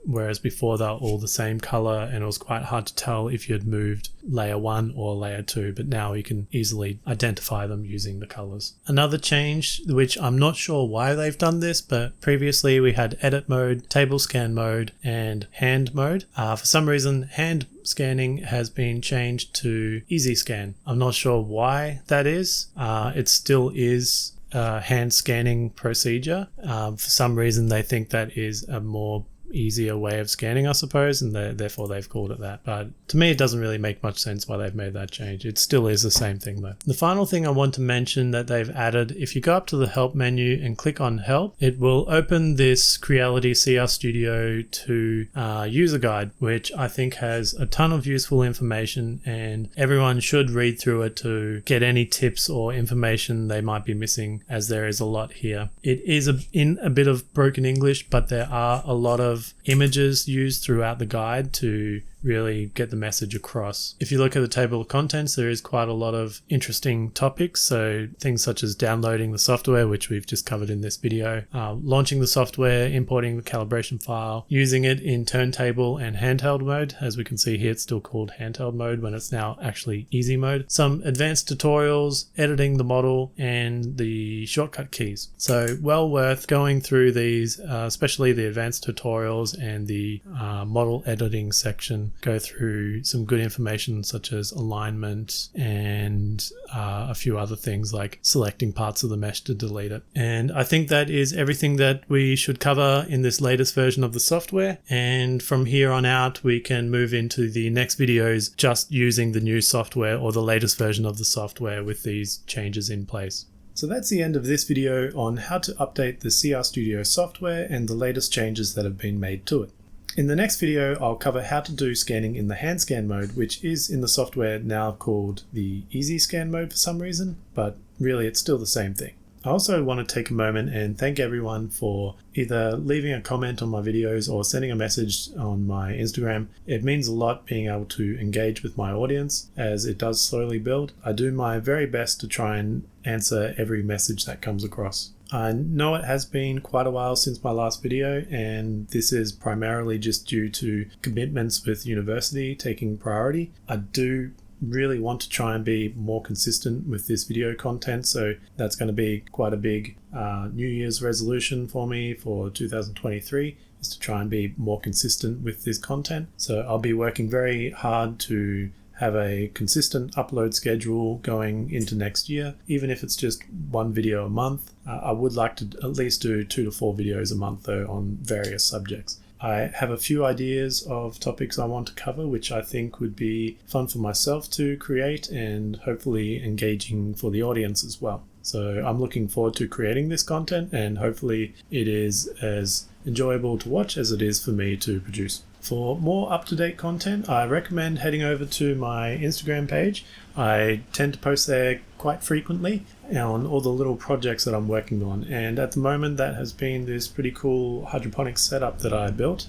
whereas before they were all the same color and it was quite hard to tell if you had moved layer 1 or layer 2, but now you can easily identify them using the colors. Another change, which I'm not sure why they've done this, but previously we had edit mode, table scan mode, and hand mode. For some reason, hand scanning has been changed to easy scan. I'm not sure why that is. It still is hand scanning procedure. For some reason they think that is a more easier way of scanning, I suppose, and therefore they've called it that. But to me, it doesn't really make much sense why they've made that change. It still is the same thing though. The final thing I want to mention that they've added, if you go up to the Help menu and click on Help, it will open this Creality CR Studio to user guide, which I think has a ton of useful information, and everyone should read through it to get any tips or information they might be missing, as there is a lot here. It is in a bit of broken English, but there are a lot of images used throughout the guide to really get the message across. If you look at the table of contents, there is quite a lot of interesting topics. So things such as downloading the software, which we've just covered in this video, launching the software, importing the calibration file, using it in turntable and handheld mode. As we can see here, it's still called handheld mode when it's now actually easy mode. Some advanced tutorials, editing the model, and the shortcut keys. So well worth going through these, especially the advanced tutorials and the model editing section. Go through some good information such as alignment and a few other things like selecting parts of the mesh to delete it. And I think that is everything that we should cover in this latest version of the software. And from here on out, we can move into the next videos just using the new software or the latest version of the software with these changes in place. So that's the end of this video on how to update the CR Studio software and the latest changes that have been made to it. In the next video, I'll cover how to do scanning in the hand scan mode, which is in the software now called the easy scan mode for some reason, but really it's still the same thing. I also want to take a moment and thank everyone for either leaving a comment on my videos or sending a message on my Instagram. It means a lot being able to engage with my audience as it does slowly build. I do my very best to try and answer every message that comes across. I know it has been quite a while since my last video, and this is primarily just due to commitments with university taking priority. I do really want to try and be more consistent with this video content, so that's going to be quite a big New Year's resolution for me for 2023, is to try and be more consistent with this content. So I'll be working very hard to have a consistent upload schedule going into next year, even if it's just one video a month. I would like to at least do 2 to 4 videos a month though on various subjects. I have a few ideas of topics I want to cover, which I think would be fun for myself to create and hopefully engaging for the audience as well. So I'm looking forward to creating this content, and hopefully it is as enjoyable to watch as it is for me to produce. For more up-to-date content, I recommend heading over to my Instagram page. I tend to post there quite frequently on all the little projects that I'm working on, and at the moment that has been this pretty cool hydroponics setup that I built.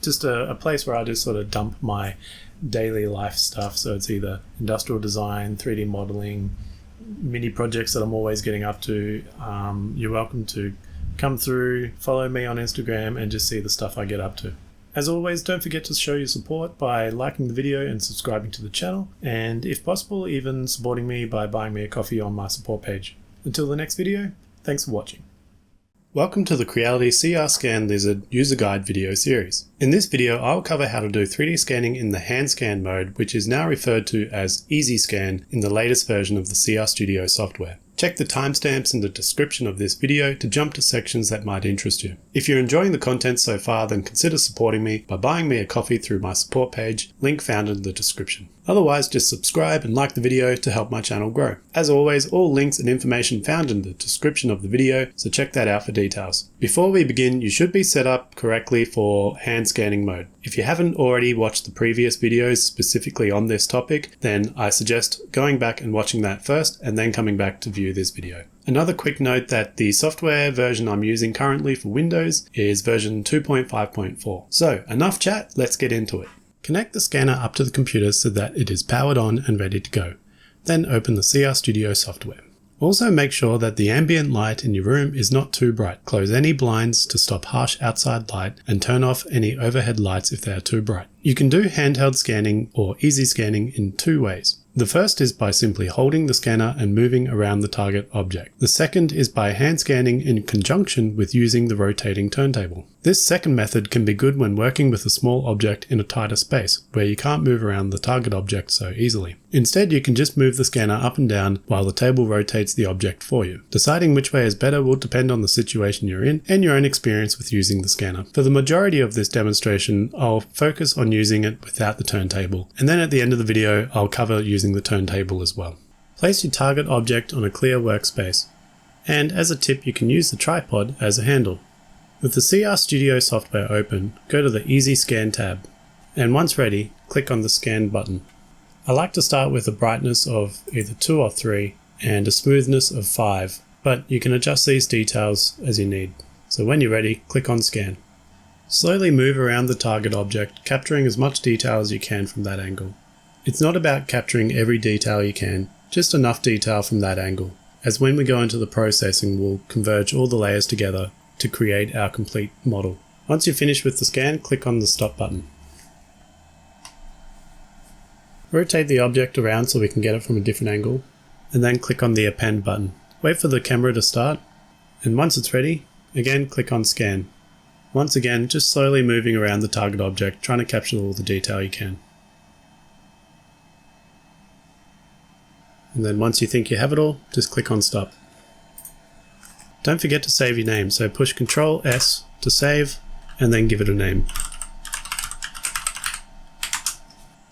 Just a place where I just sort of dump my daily life stuff. So it's either industrial design, 3D modeling, mini projects that I'm always getting up to. You're welcome to come through, follow me on Instagram, and just see the stuff I get up to. As always, don't forget to show your support by liking the video and subscribing to the channel, and if possible, even supporting me by buying me a coffee on my support page. Until the next video, thanks for watching. Welcome to the Creality CR Scan Lizard user guide video series. In this video, I'll cover how to do 3D scanning in the hand scan mode, which is now referred to as Easy Scan in the latest version of the CR Studio software. Check the timestamps in the description of this video to jump to sections that might interest you. If you're enjoying the content so far, then consider supporting me by buying me a coffee through my support page, link found in the description. Otherwise, just subscribe and like the video to help my channel grow. As always, all links and information found in the description of the video, so check that out for details. Before we begin, you should be set up correctly for hand scanning mode. If you haven't already watched the previous videos specifically on this topic, then I suggest going back and watching that first and then coming back to view this video. Another quick note that the software version I'm using currently for Windows is version 2.5.4. So enough chat, let's get into it. Connect the scanner up to the computer so that it is powered on and ready to go. Then open the CR Studio software. Also make sure that the ambient light in your room is not too bright. Close any blinds to stop harsh outside light and turn off any overhead lights if they are too bright. You can do handheld scanning or easy scanning in 2 ways. The first is by simply holding the scanner and moving around the target object. The second is by hand scanning in conjunction with using the rotating turntable. This second method can be good when working with a small object in a tighter space, where you can't move around the target object so easily. Instead, you can just move the scanner up and down while the table rotates the object for you. Deciding which way is better will depend on the situation you're in and your own experience with using the scanner. For the majority of this demonstration, I'll focus on using it without the turntable, and then at the end of the video, I'll cover using the turntable as well. Place your target object on a clear workspace, and as a tip, you can use the tripod as a handle. With the CR Studio software open, go to the Easy Scan tab, and once ready, click on the Scan button. I like to start with a brightness of either 2 or 3 and a smoothness of 5, but you can adjust these details as you need. So when you're ready, click on Scan. Slowly move around the target object, capturing as much detail as you can from that angle. It's not about capturing every detail you can, just enough detail from that angle, as when we go into the processing we'll converge all the layers together to create our complete model. Once you're finished with the scan, click on the stop button. Rotate the object around so we can get it from a different angle, and then click on the append button. Wait for the camera to start, and once it's ready, again click on scan. Once again, just slowly moving around the target object, trying to capture all the detail you can. And then once you think you have it all, just click on stop. Don't forget to save your name, so push Ctrl S to save, and then give it a name.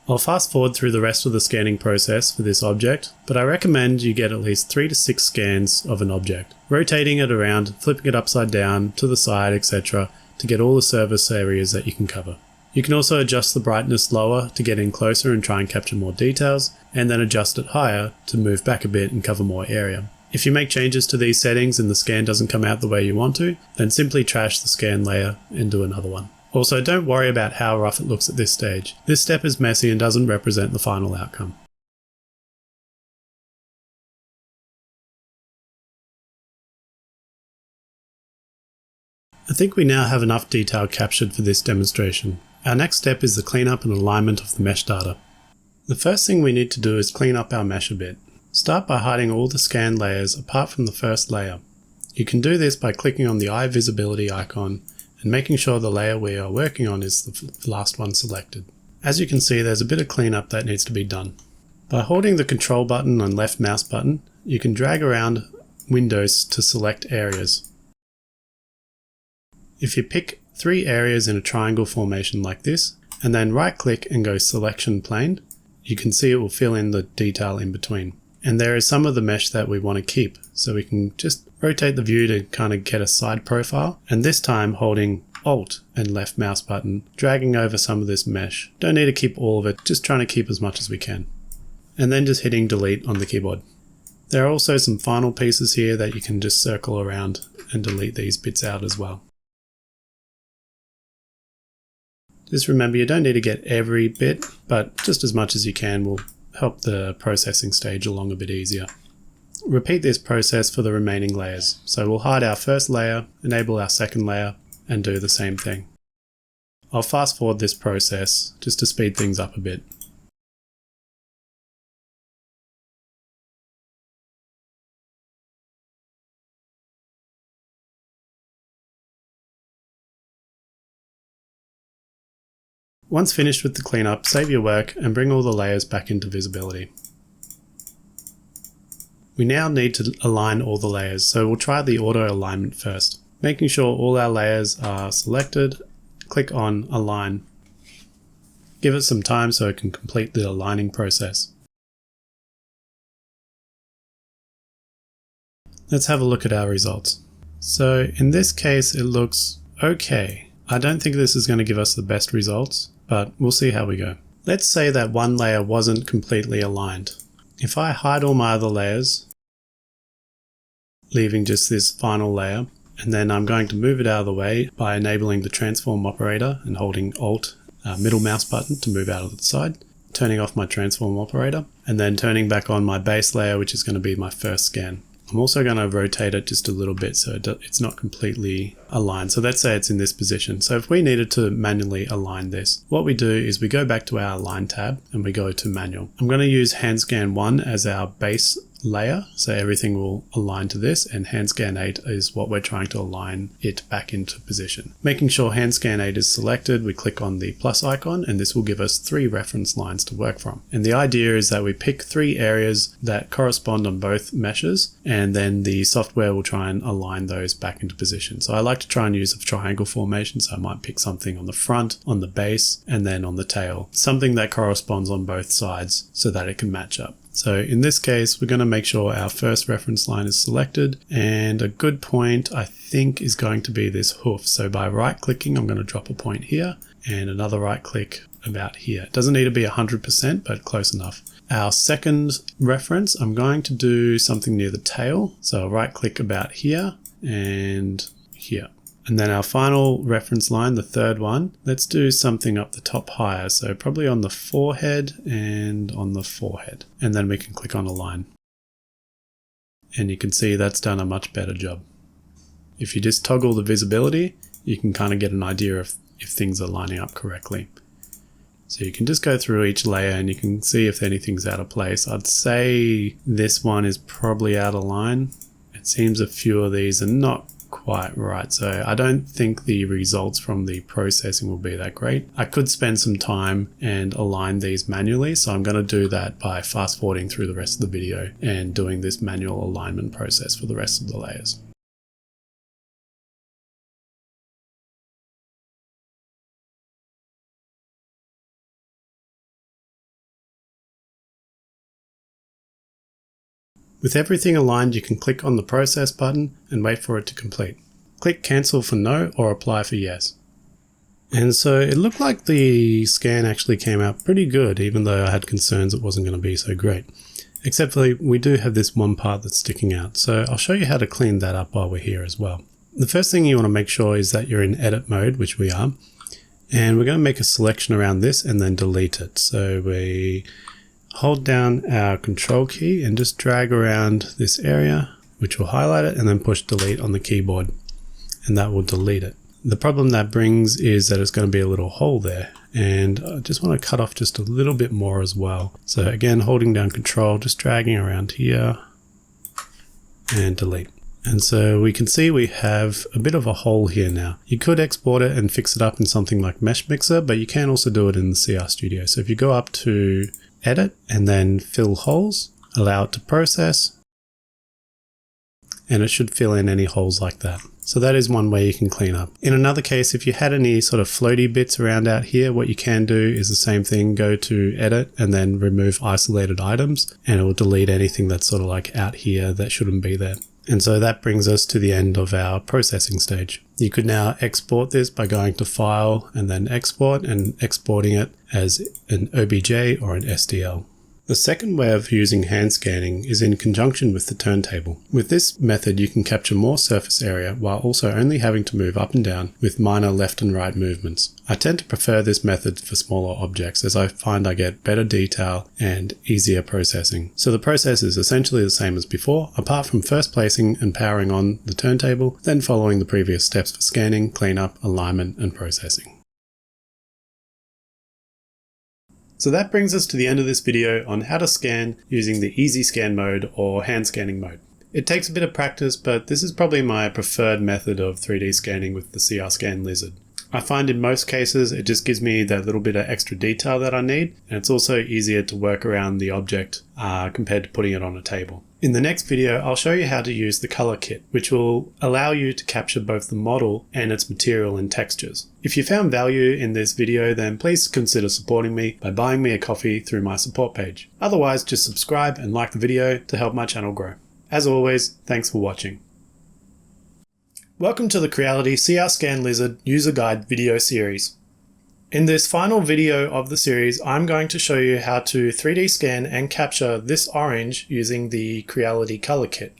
I'll fast forward through the rest of the scanning process for this object, but I recommend you get at least 3 to 6 scans of an object, rotating it around, flipping it upside down, to the side, etc. to get all the surface areas that you can cover. You can also adjust the brightness lower to get in closer and try and capture more details, and then adjust it higher to move back a bit and cover more area. If you make changes to these settings and the scan doesn't come out the way you want to, then simply trash the scan layer and do another one. Also, don't worry about how rough it looks at this stage. This step is messy and doesn't represent the final outcome. I think we now have enough detail captured for this demonstration. Our next step is the cleanup and alignment of the mesh data. The first thing we need to do is clean up our mesh a bit. Start by hiding all the scan layers apart from the first layer. You can do this by clicking on the eye visibility icon and making sure the layer we are working on is the last one selected. As you can see, there's a bit of cleanup that needs to be done. By holding the control button and left mouse button, you can drag around windows to select areas. If you pick 3 areas in a triangle formation like this, and then right click and go selection plane, you can see it will fill in the detail in between. And there is some of the mesh that we want to keep, so we can just rotate the view to kind of get a side profile, and this time holding Alt and left mouse button, dragging over some of this mesh. Don't need to keep all of it, just trying to keep as much as we can. And then just hitting delete on the keyboard. There are also some final pieces here that you can just circle around and delete these bits out as well. Just remember, you don't need to get every bit, but just as much as you can will help the processing stage along a bit easier. Repeat this process for the remaining layers. So we'll hide our first layer, enable our second layer, and do the same thing. I'll fast forward this process just to speed things up a bit. Once finished with the cleanup, save your work and bring all the layers back into visibility. We now need to align all the layers, so we'll try the auto alignment first. Making sure all our layers are selected, click on Align. Give it some time so it can complete the aligning process. Let's have a look at our results. So in this case it looks okay. I don't think this is going to give us the best results, but we'll see how we go. Let's say that one layer wasn't completely aligned. If I hide all my other layers, leaving just this final layer, and then I'm going to move it out of the way by enabling the transform operator and holding Alt middle mouse button to move out of the side, turning off my transform operator, and then turning back on my base layer, which is going to be my first scan. I'm also going to rotate it just a little bit so it's not completely aligned. So let's say it's in this position. So if we needed to manually align this, what we do is we go back to our Align tab and we go to Manual. I'm going to use HandScan 1 as our base layer, so everything will align to this, and HandScan 8 is what we're trying to align it back into position. Making sure HandScan 8 is selected, we click on the plus icon and this will give us 3 reference lines to work from. And the idea is that we pick 3 areas that correspond on both meshes, and then the software will try and align those back into position. So I like to try and use a triangle formation, so I might pick something on the front, on the base, and then on the tail. Something that corresponds on both sides so that it can match up. So in this case, we're going to make sure our first reference line is selected, and a good point I think is going to be this hoof. So by right clicking, I'm going to drop a point here and another right click about here. It doesn't need to be 100%, but close enough. Our second reference, I'm going to do something near the tail. So I'll right click about here and here. And then our final reference line, the third one, let's do something up the top higher. So probably on the forehead and on the forehead. And then we can click on align. And you can see that's done a much better job. If you just toggle the visibility, you can kind of get an idea of if things are lining up correctly. So you can just go through each layer and you can see if anything's out of place. I'd say this one is probably out of line. It seems a few of these are not quite right. So I don't think the results from the processing will be that great. I could spend some time and align these manually. So I'm going to do that by fast forwarding through the rest of the video and doing this manual alignment process for the rest of the layers. With everything aligned, you can click on the process button and wait for it to complete. Click cancel for no or apply for yes. And so it looked like the scan actually came out pretty good, even though I had concerns it wasn't going to be so great. Except for we do have this one part that's sticking out. So I'll show you how to clean that up while we're here as well. The first thing you want to make sure is that you're in edit mode, which we are. And we're going to make a selection around this and then delete it. So we hold down our control key and just drag around this area, which will highlight it, and then push delete on the keyboard, and that will delete it. The problem that brings is that it's going to be a little hole there, and I just want to cut off just a little bit more as well. So again, holding down control, just dragging around here and delete. And so we can see we have a bit of a hole here now. You could export it and fix it up in something like Mesh Mixer, but you can also do it in the CR Studio. So if you go up to edit and then fill holes, allow it to process, and it should fill in any holes like that. So that is one way you can clean up. In another case, if you had any sort of floaty bits around out here, what you can do is the same thing, go to edit and then remove isolated items, and it will delete anything that's sort of like out here that shouldn't be there. And so that brings us to the end of our processing stage. You could now export this by going to File and then Export, and exporting it as an OBJ or an STL. The second way of using hand scanning is in conjunction with the turntable. With this method, you can capture more surface area while also only having to move up and down with minor left and right movements. I tend to prefer this method for smaller objects, as I find I get better detail and easier processing. So the process is essentially the same as before, apart from first placing and powering on the turntable, then following the previous steps for scanning, cleanup, alignment, and processing. So that brings us to the end of this video on how to scan using the easy scan mode or hand scanning mode. It takes a bit of practice, but this is probably my preferred method of 3D scanning with the CR Scan Lizard. I find in most cases it just gives me that little bit of extra detail that I need, and it's also easier to work around the object compared to putting it on a table. In the next video, I'll show you how to use the color kit, which will allow you to capture both the model and its material and textures. If you found value in this video, then please consider supporting me by buying me a coffee through my support page. Otherwise, just subscribe and like the video to help my channel grow. As always, thanks for watching. Welcome to the Creality CR Scan Lizard User Guide video series. In this final video of the series, I'm going to show you how to 3D scan and capture this orange using the Creality color kit.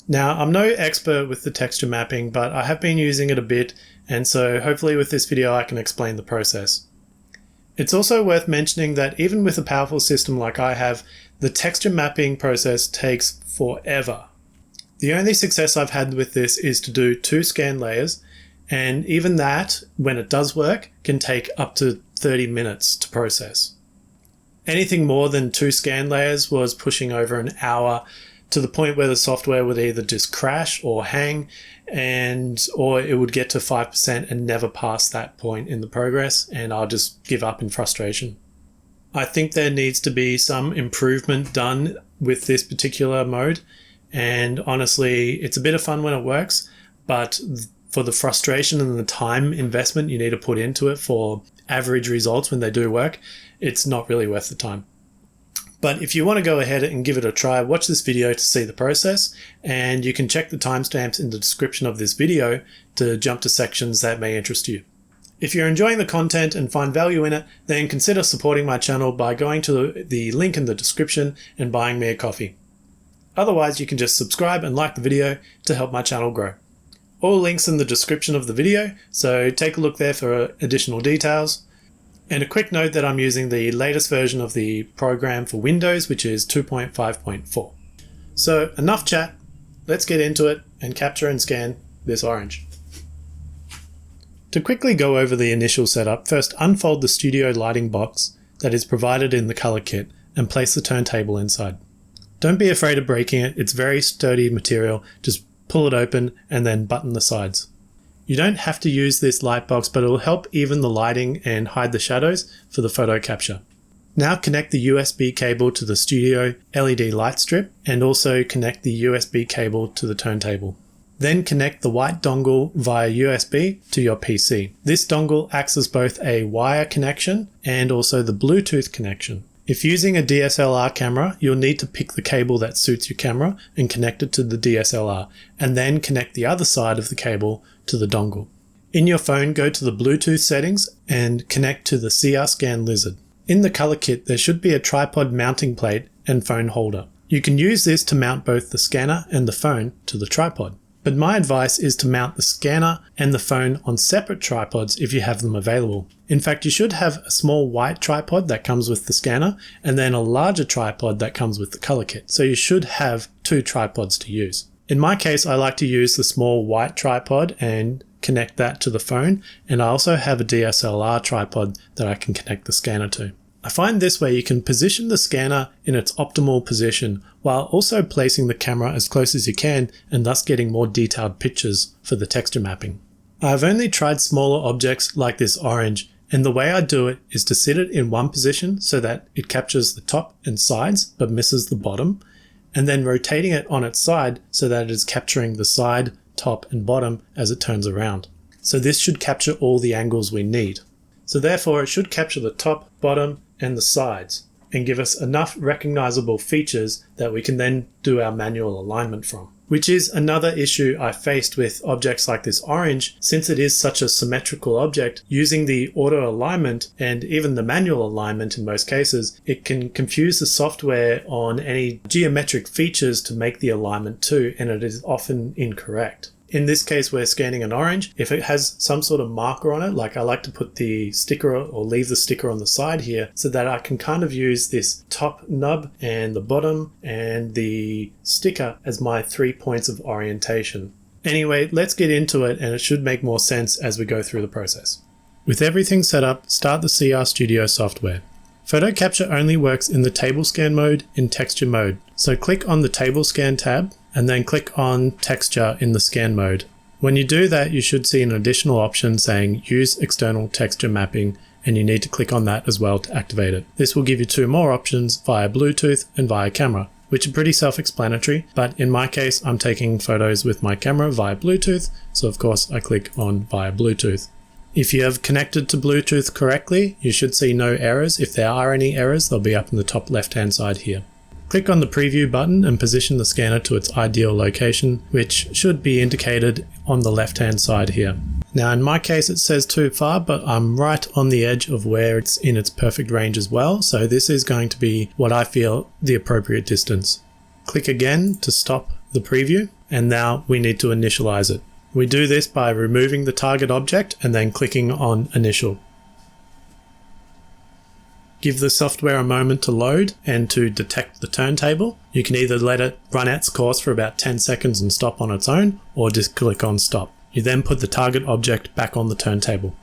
Now, I'm no expert with the texture mapping, but I have been using it a bit, and so hopefully with this video I can explain the process. It's also worth mentioning that even with a powerful system like I have, the texture mapping process takes forever. The only success I've had with this is to do 2 scan layers, and even that, when it does work, can take up to 30 minutes to process. Anything more than 2 scan layers was pushing over an hour, to the point where the software would either just crash or hang, or it would get to 5% and never pass that point in the progress, and I'll just give up in frustration. I think there needs to be some improvement done with this particular mode, and honestly, it's a bit of fun when it works, but for the frustration and the time investment you need to put into it for average results when they do work, it's not really worth the time. But if you want to go ahead and give it a try, watch this video to see the process, and you can check the timestamps in the description of this video to jump to sections that may interest you. If you're enjoying the content and find value in it, then consider supporting my channel by going to the link in the description and buying me a coffee. Otherwise, you can just subscribe and like the video to help my channel grow. All links in the description of the video, so take a look there for additional details. And a quick note that I'm using the latest version of the program for Windows, which is 2.5.4. So enough chat, let's get into it and capture and scan this orange. To quickly go over the initial setup, first unfold the studio lighting box that is provided in the color kit and place the turntable inside. Don't be afraid of breaking it, it's very sturdy material, just pull it open and then button the sides. You don't have to use this light box, but it will help even the lighting and hide the shadows for the photo capture. Now connect the USB cable to the studio LED light strip and also connect the USB cable to the turntable. Then connect the white dongle via USB to your PC. This dongle acts as both a wire connection and also the Bluetooth connection. If using a DSLR camera, you'll need to pick the cable that suits your camera and connect it to the DSLR, and then connect the other side of the cable to the dongle. In your phone, go to the Bluetooth settings and connect to the CR Scan Lizard. In the color kit, there should be a tripod mounting plate and phone holder. You can use this to mount both the scanner and the phone to the tripod. But my advice is to mount the scanner and the phone on separate tripods if you have them available. In fact, you should have a small white tripod that comes with the scanner and then a larger tripod that comes with the color kit. So you should have two tripods to use. In my case, I like to use the small white tripod and connect that to the phone. And I also have a DSLR tripod that I can connect the scanner to. I find this way you can position the scanner in its optimal position while also placing the camera as close as you can and thus getting more detailed pictures for the texture mapping. I've only tried smaller objects like this orange, and the way I do it is to sit it in one position so that it captures the top and sides but misses the bottom, and then rotating it on its side so that it is capturing the side, top and bottom as it turns around. So this should capture all the angles we need. So therefore it should capture the top, bottom and the sides and give us enough recognizable features that we can then do our manual alignment from. Which is another issue I faced with objects like this orange. Since it is such a symmetrical object, using the auto alignment and even the manual alignment in most cases, it can confuse the software on any geometric features to make the alignment too, and it is often incorrect. In this case, we're scanning an orange. If it has some sort of marker on it, like I like to put the sticker or leave the sticker on the side here so that I can kind of use this top nub and the bottom and the sticker as my 3 points of orientation. Anyway, let's get into it and it should make more sense as we go through the process. With everything set up, start the CR Studio software. Photo capture only works in the table scan mode in texture mode. So click on the table scan tab and then click on texture in the scan mode. When you do that, you should see an additional option saying use external texture mapping, and you need to click on that as well to activate it. This will give you two more options via Bluetooth and via camera, which are pretty self-explanatory, but in my case, I'm taking photos with my camera via Bluetooth, so of course I click on via Bluetooth. If you have connected to Bluetooth correctly, you should see no errors. If there are any errors, they'll be up in the top left-hand side here. Click on the preview button and position the scanner to its ideal location, which should be indicated on the left-hand side here. Now in my case it says too far, but I'm right on the edge of where it's in its perfect range as well, so this is going to be what I feel the appropriate distance. Click again to stop the preview, and now we need to initialize it. We do this by removing the target object and then clicking on Initial. Give the software a moment to load and to detect the turntable. You can either let it run its course for about 10 seconds and stop on its own, or just click on Stop. You then put the target object back on the turntable.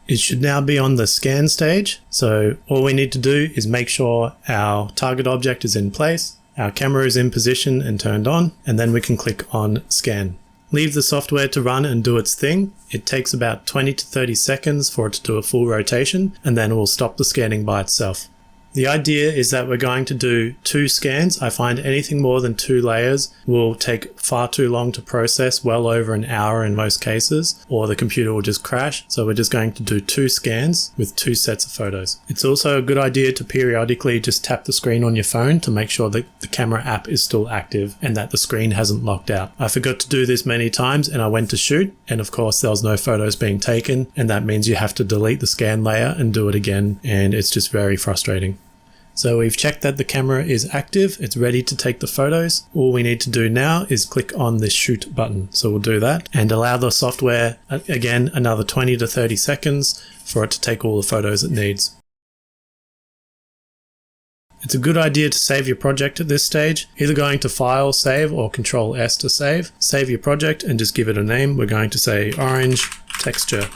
It should now be on the scan stage, so all we need to do is make sure our target object is in place, our camera is in position and turned on, and then we can click on Scan. Leave the software to run and do its thing. It takes about 20 to 30 seconds for it to do a full rotation, and then it will stop the scanning by itself. The idea is that we're going to do 2 scans. I find anything more than 2 layers will take far too long to process, well over an hour in most cases, or the computer will just crash. So we're just going to do 2 scans with 2 sets of photos. It's also a good idea to periodically just tap the screen on your phone to make sure that the camera app is still active and that the screen hasn't locked out. I forgot to do this many times and I went to shoot, and of course there was no photos being taken, and that means you have to delete the scan layer and do it again, and it's just very frustrating. So we've checked that the camera is active, it's ready to take the photos. All we need to do now is click on the shoot button. So we'll do that and allow the software, again, another 20 to 30 seconds for it to take all the photos it needs. It's a good idea to save your project at this stage, either going to File, Save, or Control S to save. Save your project and just give it a name. We're going to say Orange Texture.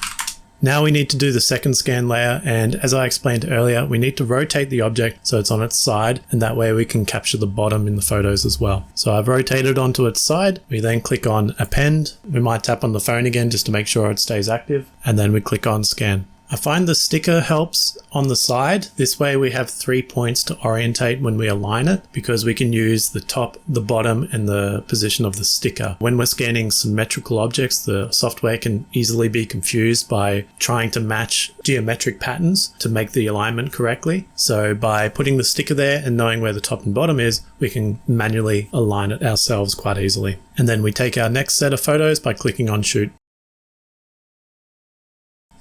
Now we need to do the second scan layer, and as I explained earlier, we need to rotate the object so it's on its side, and that way we can capture the bottom in the photos as well. So I've rotated onto its side. We then click on Append. We might tap on the phone again just to make sure it stays active, and then we click on Scan. I find the sticker helps on the side. This way we have 3 points to orientate when we align it, because we can use the top, the bottom, and the position of the sticker. When we're scanning symmetrical objects, the software can easily be confused by trying to match geometric patterns to make the alignment correctly. So by putting the sticker there and knowing where the top and bottom is, we can manually align it ourselves quite easily. And then we take our next set of photos by clicking on Shoot.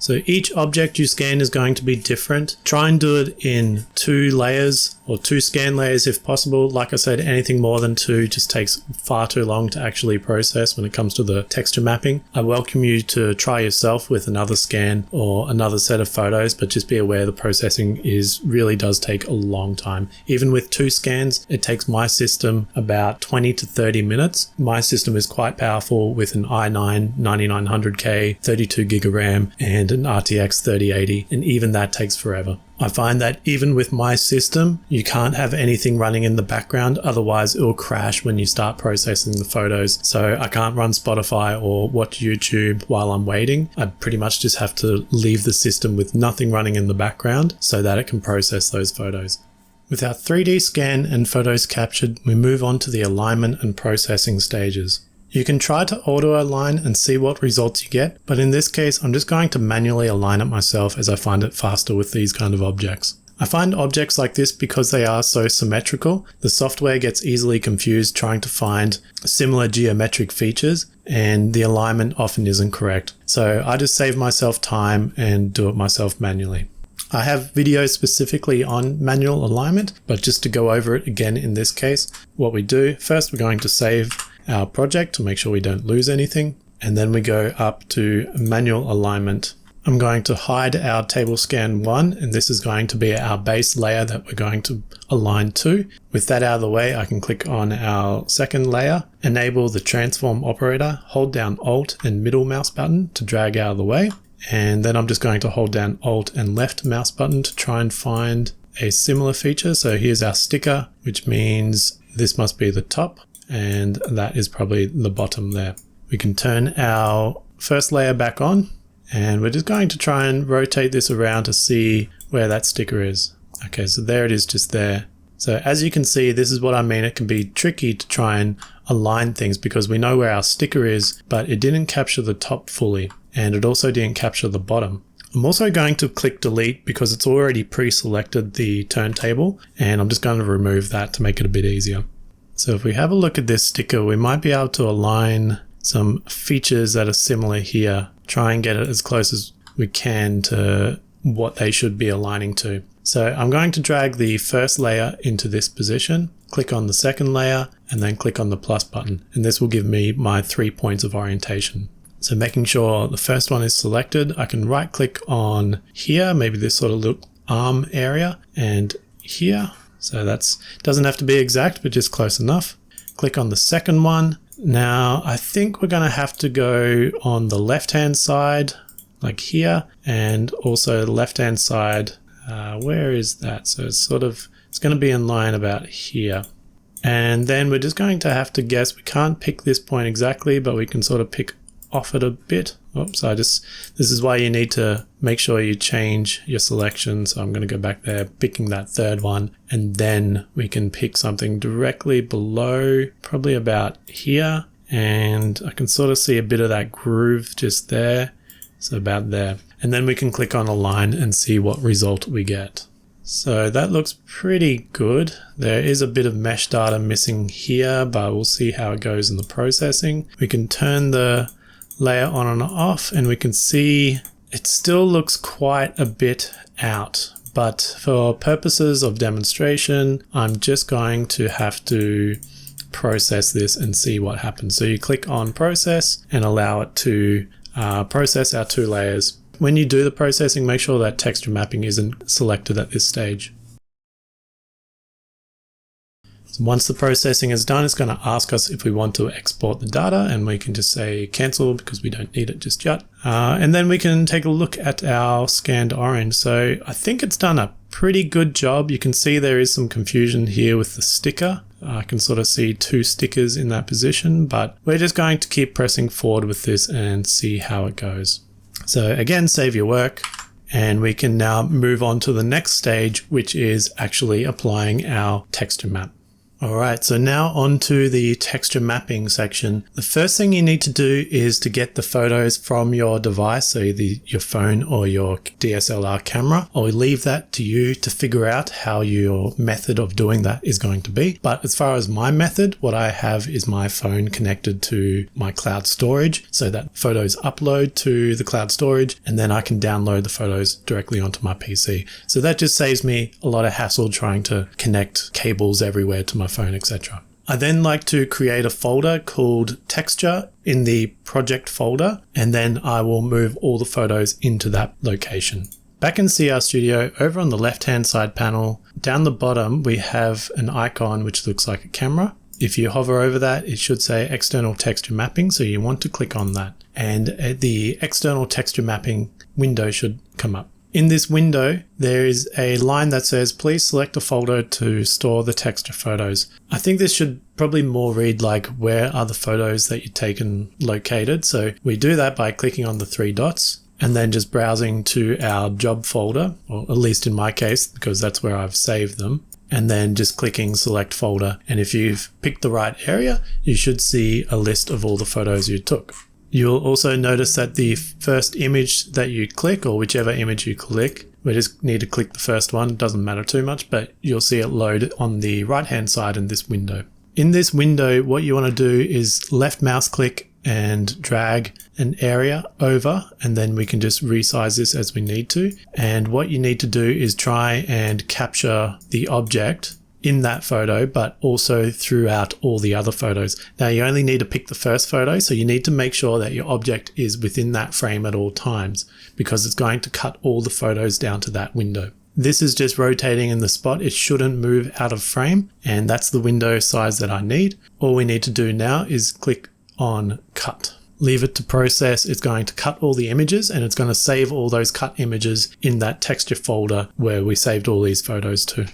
So each object you scan is going to be different. Try and do it in 2 layers or 2 scan layers if possible. Like I said, anything more than 2 just takes far too long to actually process when it comes to the texture mapping. I welcome you to try yourself with another scan or another set of photos, but just be aware the processing really does take a long time. Even with 2 scans, it takes my system about 20 to 30 minutes. My system is quite powerful with an i9 9900K, 32 gig of RAM, and an RTX 3080, and even that takes forever. I find that even with my system, you can't have anything running in the background, otherwise it will crash when you start processing the photos. So I can't run Spotify or watch YouTube while I'm waiting. I pretty much just have to leave the system with nothing running in the background so that it can process those photos. With our 3D scan and photos captured, we move on to the alignment and processing stages. You can try to auto-align and see what results you get, but in this case, I'm just going to manually align it myself as I find it faster with these kind of objects. I find objects like this, because they are so symmetrical, the software gets easily confused trying to find similar geometric features, and the alignment often isn't correct. So I just save myself time and do it myself manually. I have videos specifically on manual alignment, but just to go over it again in this case, what we do, first we're going to save our project to make sure we don't lose anything, and then we go up to manual alignment. I'm going to hide our table scan 1, and this is going to be our base layer that we're going to align to. With that out of the way, I can click on our second layer, enable the transform operator, hold down Alt and middle mouse button to drag out of the way, and then I'm just going to hold down Alt and left mouse button to try and find a similar feature. So here's our sticker, which means this must be the top, and that is probably the bottom there. We can turn our first layer back on, and we're just going to try and rotate this around to see where that sticker is. Okay, so there it is, just there. So as you can see, this is what I mean. It can be tricky to try and align things because we know where our sticker is, but it didn't capture the top fully, and it also didn't capture the bottom. I'm also going to click delete because it's already pre-selected the turntable, and I'm just going to remove that to make it a bit easier. So if we have a look at this sticker, we might be able to align some features that are similar here, try and get it as close as we can to what they should be aligning to. So I'm going to drag the first layer into this position, click on the second layer, and then click on the plus button. And this will give me my 3 points of orientation. So making sure the first one is selected, I can right click on here, maybe this sort of little arm area, and here. So doesn't have to be exact, but just close enough. Click on the second one. Now I think we're going to have to go on the left hand side like here, and also the left hand side. Where is that? So it's going to be in line about here. And then we're just going to have to guess. We can't pick this point exactly, but we can sort of pick off it a bit. Oops, this is why you need to make sure you change your selection. So I'm going to go back there, picking that third one, and then we can pick something directly below, probably about here. And I can sort of see a bit of that groove just there. So about there. And then we can click on align and see what result we get. So that looks pretty good. There is a bit of mesh data missing here, but we'll see how it goes in the processing. We can turn the layer on and off, and we can see it still looks quite a bit out, but for purposes of demonstration, I'm just going to have to process this and see what happens. So you click on process and allow it to process our 2 layers. When you do the processing, make sure that texture mapping isn't selected at this stage. So once the processing is done, it's going to ask us if we want to export the data, and we can just say cancel because we don't need it just yet. And then we can take a look at our scanned orange. So I think it's done a pretty good job. You can see there is some confusion here with the sticker. I can sort of see 2 stickers in that position, but we're just going to keep pressing forward with this and see how it goes. So again, save your work, and we can now move on to the next stage, which is actually applying our texture map. Alright, so now on to the texture mapping section. The first thing you need to do is to get the photos from your device, so either your phone or your DSLR camera. I'll leave that to you to figure out how your method of doing that is going to be. But as far as my method, what I have is my phone connected to my cloud storage, so that photos upload to the cloud storage, and then I can download the photos directly onto my PC. So that just saves me a lot of hassle trying to connect cables everywhere to my phone, etc. I then like to create a folder called texture in the project folder, and then I will move all the photos into that location. Back in CR Studio, over on the left hand side panel, down the bottom we have an icon which looks like a camera. If you hover over that, it should say external texture mapping, so you want to click on that, and the external texture mapping window should come up. In this window, there is a line that says, please select a folder to store the texture photos. I think this should probably more read like, where are the photos that you've taken located? So we do that by clicking on the 3 dots and then just browsing to our job folder, or at least in my case, because that's where I've saved them, and then just clicking select folder. And if you've picked the right area, you should see a list of all the photos you took. You'll also notice that the first image that you click, or whichever image you click, we just need to click the first one, it doesn't matter too much, but you'll see it load on the right hand side in this window. In this window, what you want to do is left mouse click and drag an area over, and then we can just resize this as we need to. And what you need to do is try and capture the object in that photo, but also throughout all the other photos. Now you only need to pick the first photo, so you need to make sure that your object is within that frame at all times, because it's going to cut all the photos down to that window. This is just rotating in the spot. It shouldn't move out of frame, and that's the window size that I need. All we need to do now is click on cut. Leave it to process. It's going to cut all the images, and it's going to save all those cut images in that texture folder where we saved all these photos to.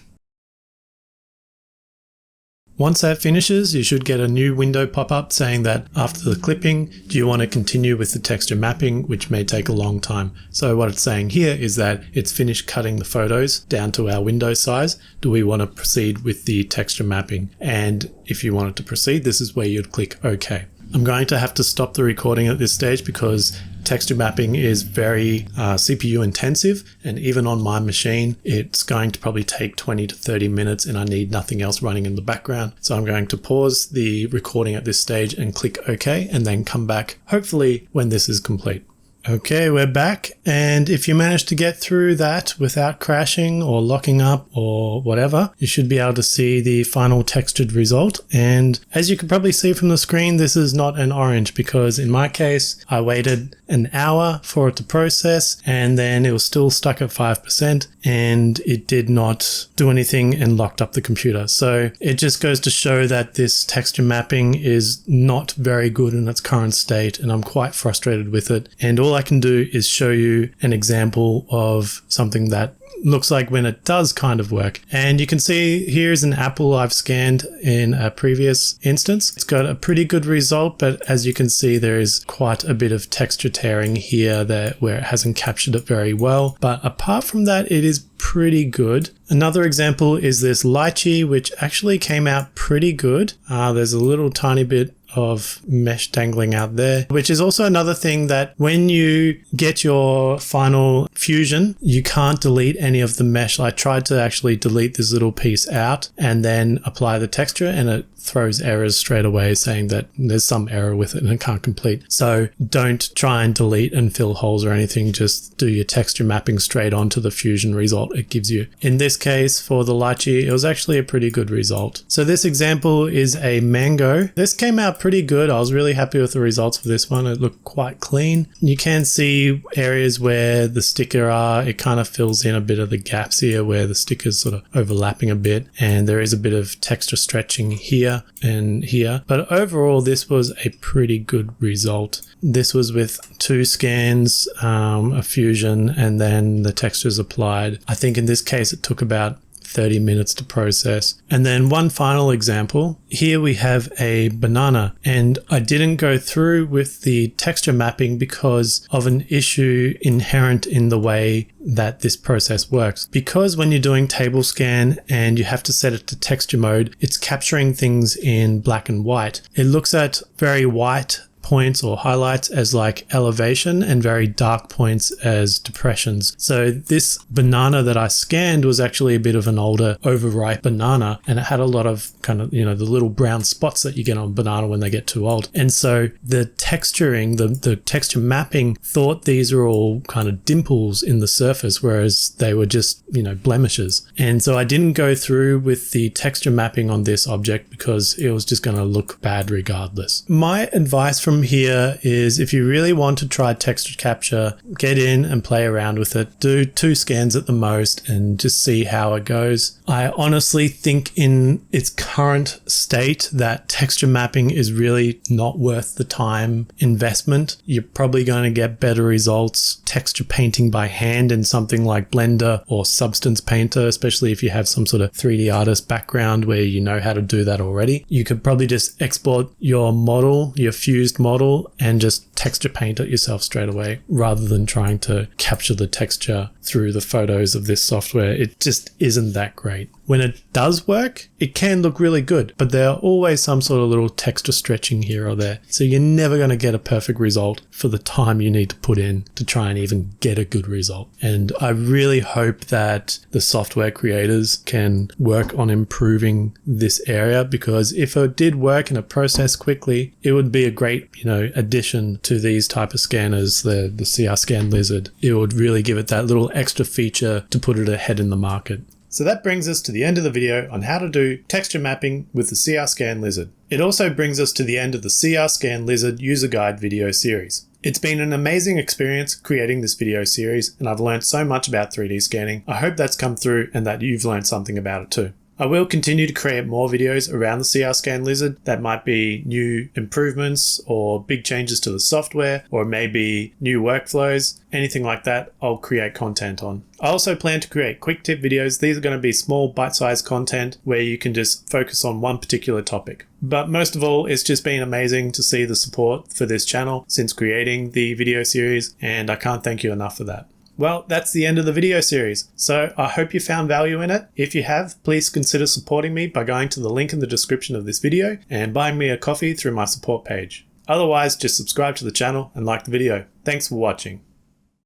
Once that finishes, you should get a new window pop up saying that after the clipping, do you want to continue with the texture mapping, which may take a long time. So what it's saying here is that it's finished cutting the photos down to our window size. Do we want to proceed with the texture mapping? And if you wanted to proceed, this is where you'd click OK. I'm going to have to stop the recording at this stage because texture mapping is very CPU intensive, and even on my machine it's going to probably take 20 to 30 minutes and I need nothing else running in the background. So I'm going to pause the recording at this stage and click OK, and then come back hopefully when this is complete. Okay, we're back, and if you manage to get through that without crashing or locking up or whatever, you should be able to see the final textured result. And as you can probably see from the screen, this is not an orange, because in my case I waited an hour for it to process and then it was still stuck at 5% and it did not do anything and locked up the computer. So it just goes to show that this texture mapping is not very good in its current state, and I'm quite frustrated with it. And all I can do is show you an example of something that looks like when it does kind of work. And you can see here's an apple I've scanned in a previous instance. It's got a pretty good result, but as you can see, there is quite a bit of texture tearing here where it hasn't captured it very well. But apart from that, it is pretty good. Another example is this lychee, which actually came out pretty good. There's a little tiny bit of mesh dangling out there, which is also another thing that when you get your final fusion, you can't delete any of the mesh. I tried to actually delete this little piece out and then apply the texture, and it throws errors straight away saying that there's some error with it and it can't complete. So don't try and delete and fill holes or anything. Just do your texture mapping straight onto the fusion result it gives you. In this case, for the lychee, it was actually a pretty good result. So this example is a mango. This came out pretty good. I was really happy with the results for this one. It looked quite clean. You can see areas where the sticker are. It kind of fills in a bit of the gaps here where the sticker's sort of overlapping a bit, and there is a bit of texture stretching here and here. But overall, this was a pretty good result. This was with 2 scans, a fusion, and then the textures applied. I think in this case, it took about 30 minutes to process. And then one final example. Here we have a banana, and I didn't go through with the texture mapping because of an issue inherent in the way that this process works. Because when you're doing table scan and you have to set it to texture mode, it's capturing things in black and white. It looks at very white points or highlights as like elevation and very dark points as depressions. So this banana that I scanned was actually a bit of an older overripe banana, and it had a lot of kind of, the little brown spots that you get on banana when they get too old. And so the texturing, the texture mapping thought these are all kind of dimples in the surface, whereas they were just, blemishes. And so I didn't go through with the texture mapping on this object because it was just going to look bad regardless. My advice from here is, if you really want to try texture capture, get in and play around with it. Do 2 scans at the most and just see how it goes. I honestly think in its current state that texture mapping is really not worth the time investment. You're probably going to get better results texture painting by hand in something like Blender or Substance Painter, especially if you have some sort of 3D artist background where you know how to do that already. You could probably just export your model, your fused model, and just texture paint it yourself straight away rather than trying to capture the texture through the photos of this software. It just isn't that great. When it does work, it can look really good, but there are always some sort of little texture stretching here or there. So you're never going to get a perfect result for the time you need to put in to try and even get a good result. And I really hope that the software creators can work on improving this area, because if it did work and it processed quickly, it would be a great, addition to these type of scanners, the CR Scan Lizard. It would really give it that little extra feature to put it ahead in the market. So that brings us to the end of the video on how to do texture mapping with the CR Scan Lizard. It also brings us to the end of the CR Scan Lizard user guide video series. It's been an amazing experience creating this video series, and I've learned so much about 3D scanning. I hope that's come through and that you've learned something about it too. I will continue to create more videos around the CR Scan Lizard that might be new improvements or big changes to the software, or maybe new workflows, anything like that. I'll create content on. I also plan to create quick tip videos. These are going to be small bite-sized content where you can just focus on one particular topic. But most of all, it's just been amazing to see the support for this channel since creating the video series, and I can't thank you enough for that. Well, that's the end of the video series, so I hope you found value in it. If you have, please consider supporting me by going to the link in the description of this video and buying me a coffee through my support page. Otherwise, just subscribe to the channel and like the video. Thanks for watching.